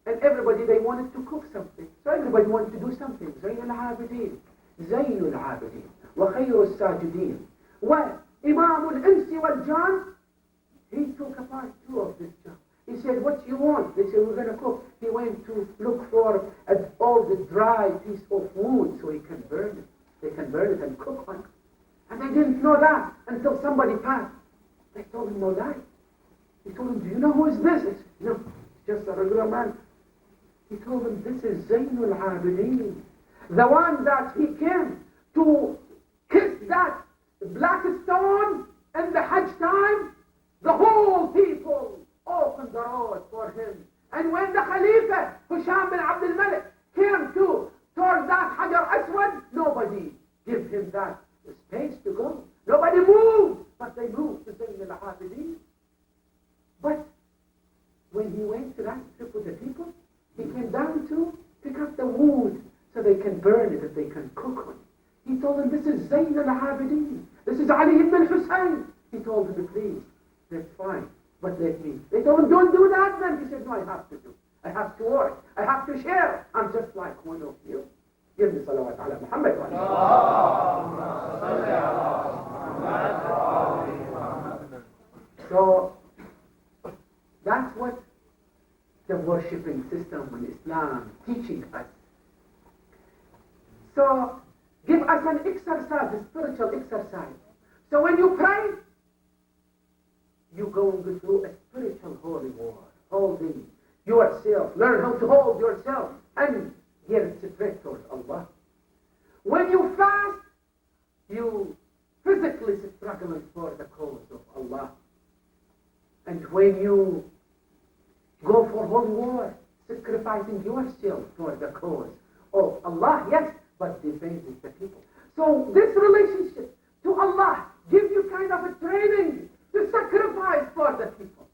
and everybody, they wanted to cook something. So everybody wanted to do something. Zayn al-Abidin. Zayn al-Abidin. Wa khayru al-Sajidin. Wa Imam al-Insi wal-Jan. He took a part two of this job. He said, what you want? They said, we're going to cook. He went to look for all the dry piece of wood so he can burn it. They can burn it and cook on it. And they didn't know that until somebody passed. They told him, no lie. He told him, do you know who is this? He said, no, it's just a regular man. He told him, this is Zayn al-Abidin. The one that he came to kiss that black stone in the Hajj time. The whole people opened the road for him. And when the Khalifa, Husam bin Abdul Malik, came toward that Hajar Aswad, nobody gave him that space to go. Nobody moved, but they moved to Zayn al-Abidin. But when he went to that trip with the people, he came down to pick up the wood so they can burn it and they can cook on it. He told them, this is Zayn al-Abidin. This is Ali ibn Hussein. He told them, please, that's fine, but let me. They told him, don't do that then. He said, no, I have to do. I have to work. I have to share. I'm just like one of you. Give me salawat ala Muhammad. So, that's what the worshipping system in Islam teaching us. So, give us an exercise, a spiritual exercise. So when you pray, you go through a spiritual holy war, holding yourself, learn how to hold yourself and get straight towards Allah. When you fast, you physically struggle for the cause of Allah. And when you go for holy war, sacrificing yourself for the cause of Allah, yes, but defending the people. So this relationship to Allah gives you kind of a training to sacrifice for the people.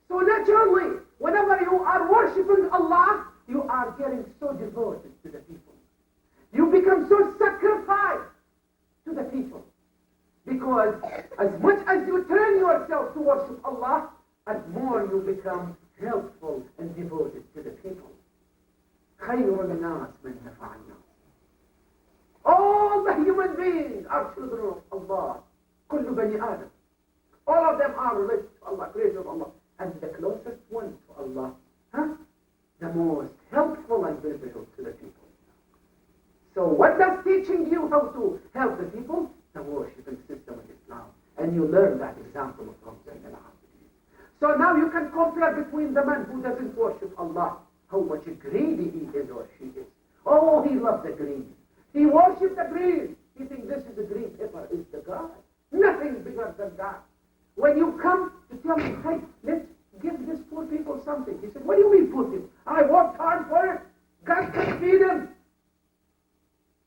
So naturally, whenever you are worshipping Allah, you are getting so devoted to the people. You become so sacrificed to the people. Because as much as you train yourself to worship Allah, as more you become helpful and devoted to the people. خير الناس من نفع الناس. All the human beings are children of Allah. كل بني آدم. All of them are related to Allah, creation of Allah. And the closest one to Allah, the most helpful and beneficial to the people. So what does teaching you how to help the people? The worshiping system of Islam. And you learn that example from Zayn al-Abidin. So now you can compare between the man who doesn't worship Allah, how much greedy he is or she is. Oh, he loves the green. He worships the green. He thinks this is the green pepper, is the God. Nothing bigger than that. When you come to tell me, hey, let's give these poor people something. He said, what do you mean poor people? I worked hard for it. God can feed them.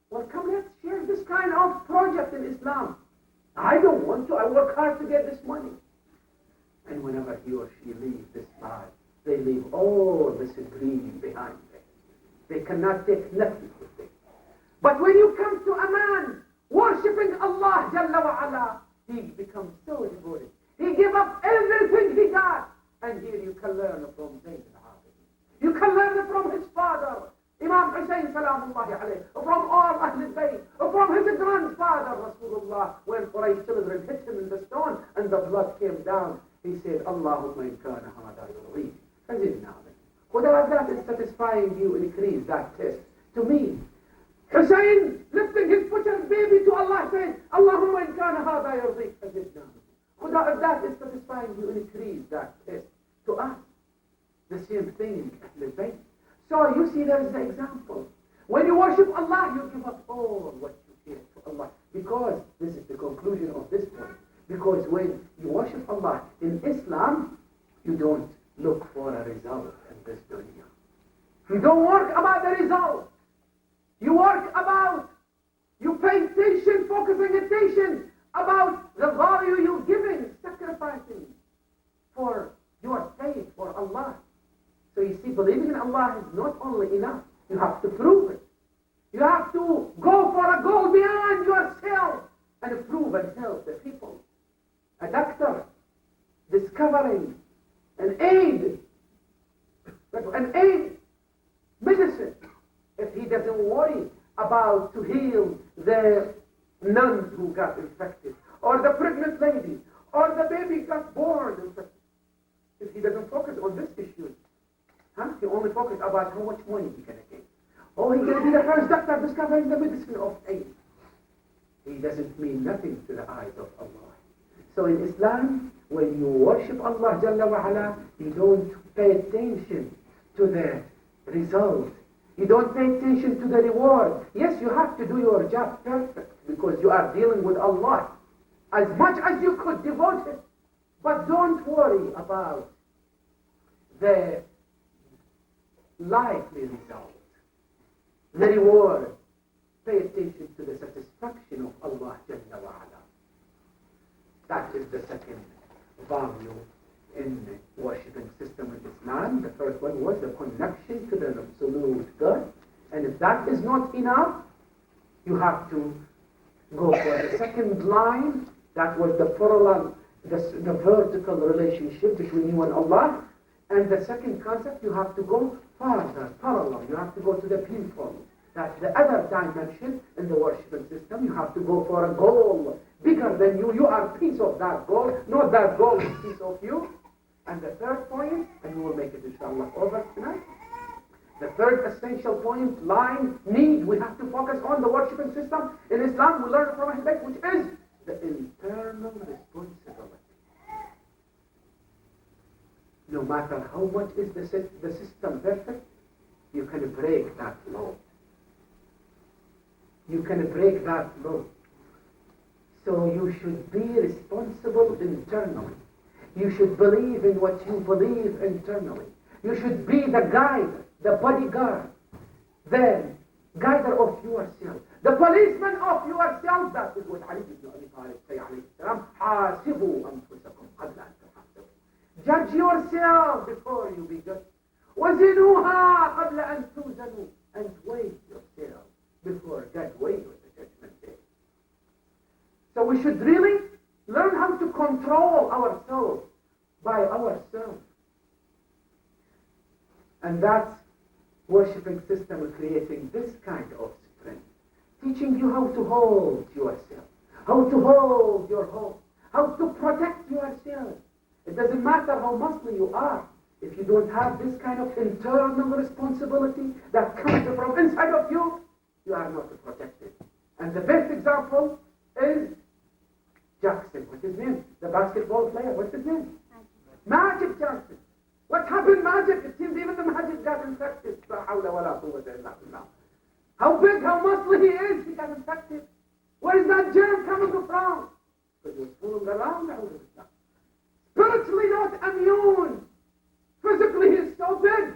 Well, come, let's share this kind of project in Islam. I don't want to. I work hard to get this money. And whenever he or she leaves this life, they leave all this green behind them. They cannot take nothing with them. But when you come to a man worshipping Allah Jalla wa Ala, he becomes so devoted. He gives up everything he got. And here you can learn from Zayd al-Abidin. You can learn from his father, Imam Hussein Salamullahi alayhi, from all Ahl al-Bayt, from his grandfather Rasulullah. When Quraysh children hit him in the stone and the blood came down, he said, Allahumma in kana hada yurdi, fazidna alayhi. Whatever that is satisfying you, increase that test. To me, Hussein lifting his butcher's baby to Allah said, Allahumma in kana hada yurdi, fazidna alayhi. Whatever that is satisfying you, increase that test. To us, the same thing, Ahl al-Bayt. So you see, there is the example. When you worship Allah, you give up all what you give to Allah. Because, this is the conclusion of this point, because when you worship Allah in Islam, you don't look for a result in this dunya. You don't work about the result. You work about, you pay attention, focusing attention about the value you're giving, sacrificing for your faith, for Allah. So you see, believing in Allah is not only enough. You have to prove it. You have to go for a goal beyond yourself and prove and help the people. A doctor discovering an aid medicine, if he doesn't worry about to heal the nuns who got infected, or the pregnant lady, or the baby got born infected. If he doesn't focus on this issue, he only focuses about how much money he can get. Oh, he's going to be the first doctor discovering the medicine of AIDS. He doesn't mean nothing to the eyes of Allah. So in Islam, when you worship Allah Jalla wa Ala, you don't pay attention to the result. You don't pay attention to the reward. Yes, you have to do your job perfect because you are dealing with Allah. As much as you could devote it. But don't worry about the likely result, the reward. Pay attention to the satisfaction of Allah Jalla wa Ala. That is the second value in the worshipping system of Islam. The first one was the connection to the absolute God. And if that is not enough, you have to go for the second line. That was the parallel, the vertical relationship between you and Allah. And the second concept, you have to go further, parallel. You have to go to the people. That's the other dimension in the worshiping system. You have to go for a goal bigger than you. You are piece of that goal, not that goal is piece of you. And the third point, and we will make it inshallah over tonight. The third essential point, line, need, we have to focus on the worshiping system. In Islam, we learn from Ahl Bayt, which is the internal responsibility. No matter how much is the system perfect, you can break that law. You can break that law. So you should be responsible internally. You should believe in what you believe internally. You should be the guide, the bodyguard, the guider of yourself, the policeman of yourself. That is what Ali ibn Abi Talib said, alayhi salam, حَاسِبُوا أَنفُسَكُمْ قَبْلَ أَن تُحَاسَبُوا. Judge yourself before you be judged. وَزِنُوهَا قَبْلَ أَن تُوزَنُوا. And weigh yourself before God weighs the judgment day. So we should really learn how to control ourselves by ourselves. And that's worshiping system of creating this kind of strength. teaching you how to hold yourself, how to hold your home, how to protect yourself. It doesn't matter how Muslim you are. If you don't have this kind of internal responsibility that comes from inside of you, you are not protected. And the best example is Jackson. What's his name? The basketball player. What's his name? Magic Johnson. What happened, Magic? It seems even the Magic got infected. How big, how muscly he is, he got infected. Where is that germ coming from? Because he was fooling around. Spiritually not immune. Physically he is so big.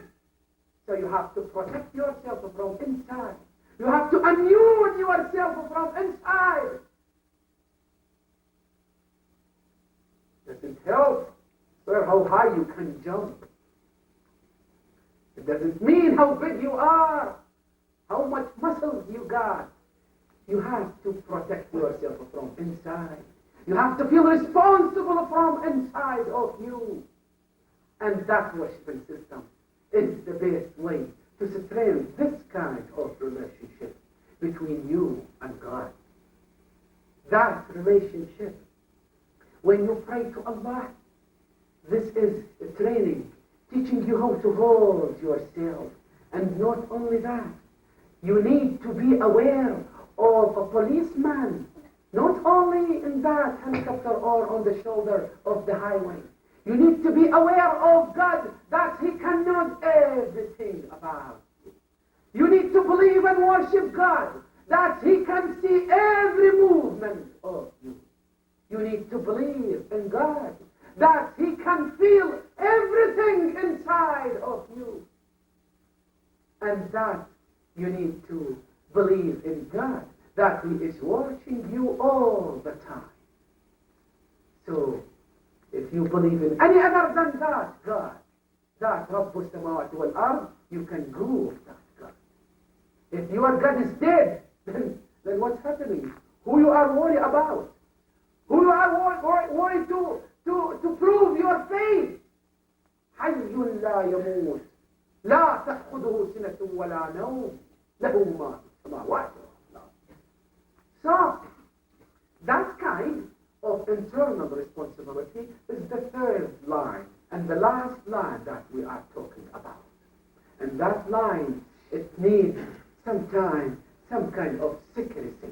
So you have to protect yourself from inside. You have to immune yourself from inside. Doesn't help how high you can jump. It doesn't mean how big you are, how much muscles you got. You have to protect yourself from inside. You have to feel responsible from inside of you. And that worshiping system is the best way to strengthen this kind of relationship between you and God. That relationship, when you pray to Allah, this is a training, teaching you how to hold yourself. And not only that, you need to be aware of a policeman, not only in that helicopter or on the shoulder of the highway. You need to be aware of God, that He can know everything about you. You need to believe and worship God, that He can see every movement of you. You need to believe in God, that He can feel everything inside of you. And that you need to believe in God, that He is watching you all the time. So, if you believe in any other than that God, that Rabbus Samawati wal Ard, you can go with that God. If your God is dead, then what's happening? Who you are worried about? Who you are worried to prove your faith? حي لا يموت لا تأخذه سنة ولا نوم له ما في السماوات والأرض. So, that kind of internal responsibility is the third line and the last line that we are talking about. And that line, it needs sometimes some kind of secrecy,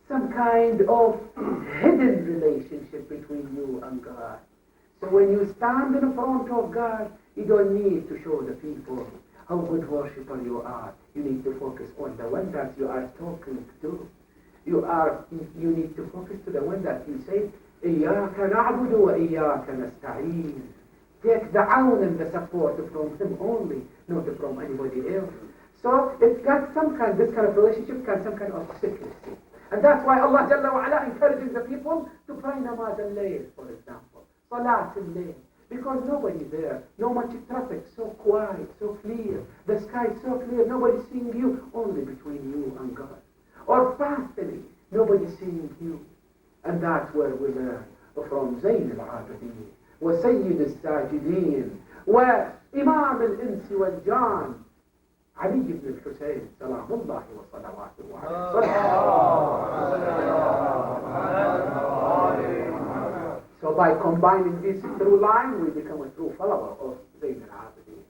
some kind of hidden relationship between you and God. So when you stand in front of God, you don't need to show the people how good worshiper you are. You need to focus on the one that you are talking to. You need to focus to the one that you say, إِيَّاكَ نَعْبُدُ وَإِيَّاكَ نَسْتَعِينُ. Take the awn and the support from Him only, not from anybody else. So it's got this kind of relationship, got some kind of secrecy. And that's why Allah Jalla wa Ala encourages the people to pray namaz al-layl, for example. Salat al-layl. Because nobody's there, no much traffic, so quiet, so clear. The sky is so clear, nobody's seeing you, only between you and God. Or fasting, nobody's seeing you. And that's where we learn from Zayn al-Abidin, wa Sayyid al-Sajidin, wa Imam al-Insi wal-Jan, Ali ibn al-Husayn, salamullahi wa salawatuhu alayhi. So by combining this through line, we become a true follower of Zayn al-Abidin.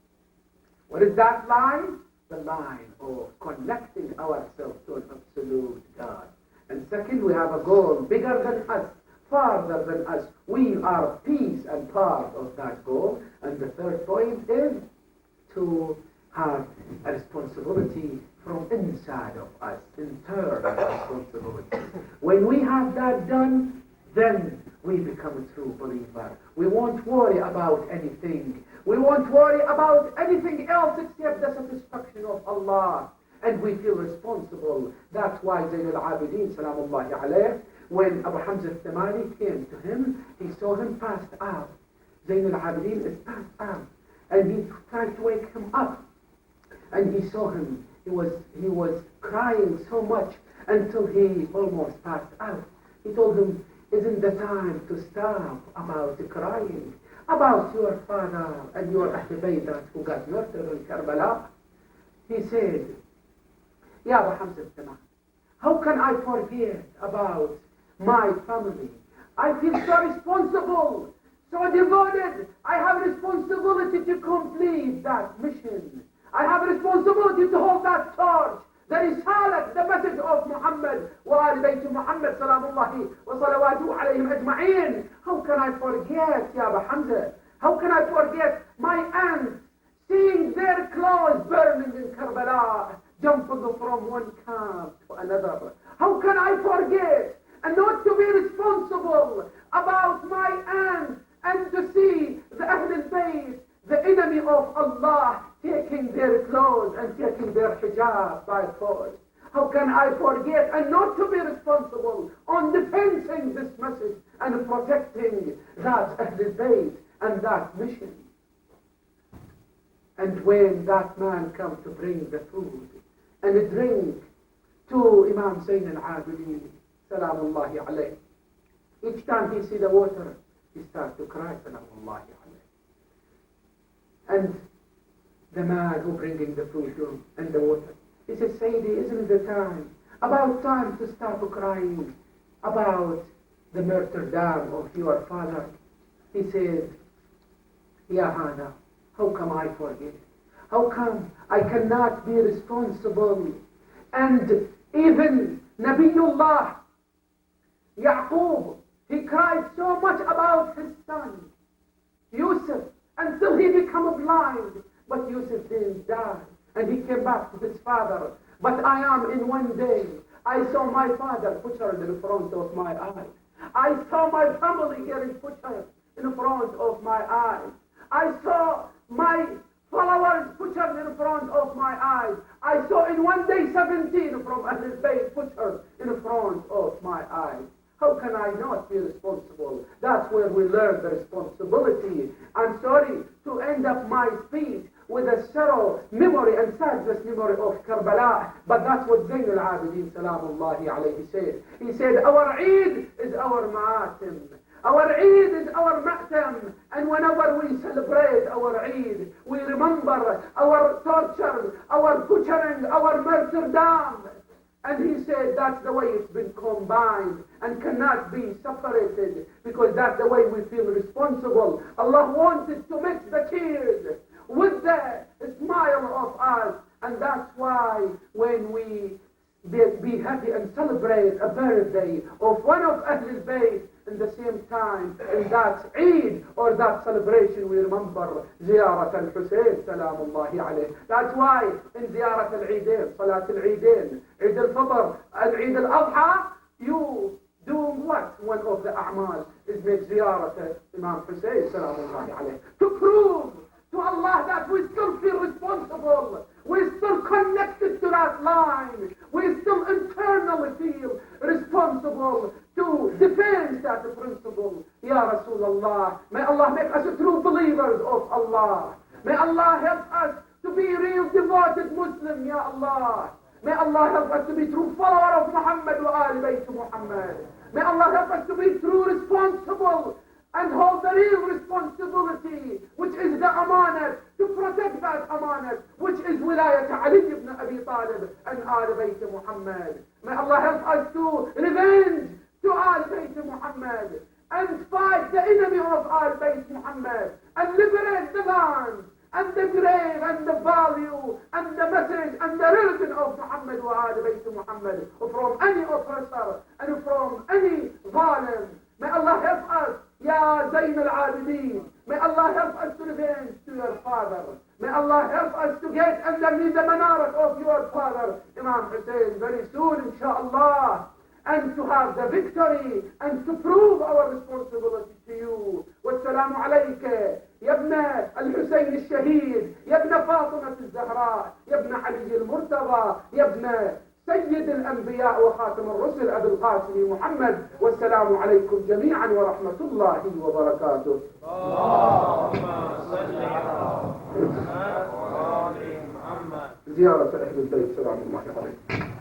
What is that line? The line of connecting ourselves to an absolute God. And second, we have a goal bigger than us, farther than us. We are piece and part of that goal. And the third point is to have a responsibility from inside of us, internal responsibility. When we have that done, then we become a true believer. We won't worry about anything. We won't worry about anything else except the satisfaction of Allah. And we feel responsible. That's why Zayn al-Abidin, salamullahi alayh, when Abu Hamza al-Thamani came to him, he saw him passed out. Zayn al-Abidin is passed out. And he tried to wake him up. And he saw him. He was crying so much until he almost passed out. He told him, isn't the time to stop about crying about your father and your Ahl Bayt who got murdered in Karbala? He said, Ya Abu Hamza al-Thamani, How can I forget about my family? I feel so responsible, so devoted. I have responsibility to complete that mission. I have responsibility to hold that torch. The risalah, the message of Muhammad wa Ali Bayt Muhammad salamullahi wa salawatuhu alayhim ajma'in. How can I forget, Ya Aba Hamza? How can I forget my aunts seeing their clothes burning in Karbala, jumping from one camp to another? How can I forget and not to be responsible about my aunts and to see the Ahl al-Bayt, the enemy of Allah, taking their clothes and taking their hijab by force? How can I forget and not to be responsible on defending this message and protecting that Ahl al-Bayt and that mission? And when that man comes to bring the food and the drink to Imam Zayn al-Abidin, salamullahi alayh, each time he see the water, he starts to cry, salamullahi alayh. And the man who bringing the food to him and the water, he says, Sayyidi, isn't it the time? About time to start crying about the martyrdom of your father. He said, Ya Hana, how come I forget? How come I cannot be responsible? And even Nabiullah Yaqub, he cried so much about his son Yusuf until he became blind. But Yusuf didn't die, and he came back to his father. But I am in one day, I saw my father butchered in front of my eyes. I saw my family getting butchered in front of my eyes. I saw my followers butchered in front of my eyes. I saw in one day 17 from Ahlul Bayt butchered in front of my eyes. How can I not be responsible? That's where we learn the responsibility. I'm sorry to end up my speech with a sorrow memory and sadness memory of Karbala, but that's what Zayn al-Abidin salamullahi alayhi said. He said, our Eid is our ma'atim. Our Eid is our ma'tam. And whenever we celebrate our Eid, we remember our torture, our butchering, our martyrdom. And he said that's the way it's been combined and cannot be separated, because that's the way we feel responsible. Allah wanted to mix the tears with the smile of us, and that's why when we be happy and celebrate a birthday of one of Ahlul Bayt, in the same time, in that Eid or that celebration, we remember Ziyarat Al Husayni, salamullahi alayh. That's why in Ziyarat Al Eidain, Salat Al Eidain, Eid Al Fitr, and Eid Al Adha, you do what? One of the a'mal is make Ziyarat Imam Husayni, salamullahi alayh, to prove to Allah that we still feel responsible. We're still connected to that line. We still internally feel responsible to defend that principle. Ya Rasulullah, may Allah make us true believers of Allah. May Allah help us to be real devoted Muslim, Ya Allah. May Allah help us to be true follower of Muhammad wa Ali Bayt Muhammad. May Allah help us to be true responsible and hold the real responsibility, which is the amanat, to protect that amanat, which is wilayat Ali ibn Abi Talib and Ahl Bayt Muhammad. May Allah help us to revenge to Ahl Bayt Muhammad and fight the enemy of Ahl Bayt Muhammad and liberate the land and the grave and the value and the message and the religion of Muhammad wa Ahl Bayt Muhammad from any oppressor and from any zalim. May Allah help us, Ya Zayn al-Abidin. May Allah help us to revenge to your father. May Allah help us to get underneath the minaret of your father, Imam Hussein, very soon, inshaAllah, and to have the victory and to prove our responsibility to you. Wassalamu alayka, Yabna al-Hussein al-Shahid, Yabna Fatima al-Zahra, Yabna Ali al-Murtada, Yabna سيد الأنبياء وخاتم الرسل أبي القاسم محمد. والسلام عليكم جميعا ورحمة الله وبركاته. اللهم صل على محمد. زيارة أهل البيت سلام الله عليكم.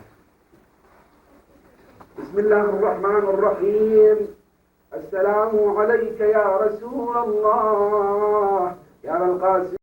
بسم الله الرحمن الرحيم. السلام عليك يا رسول الله يا أبا القاسم.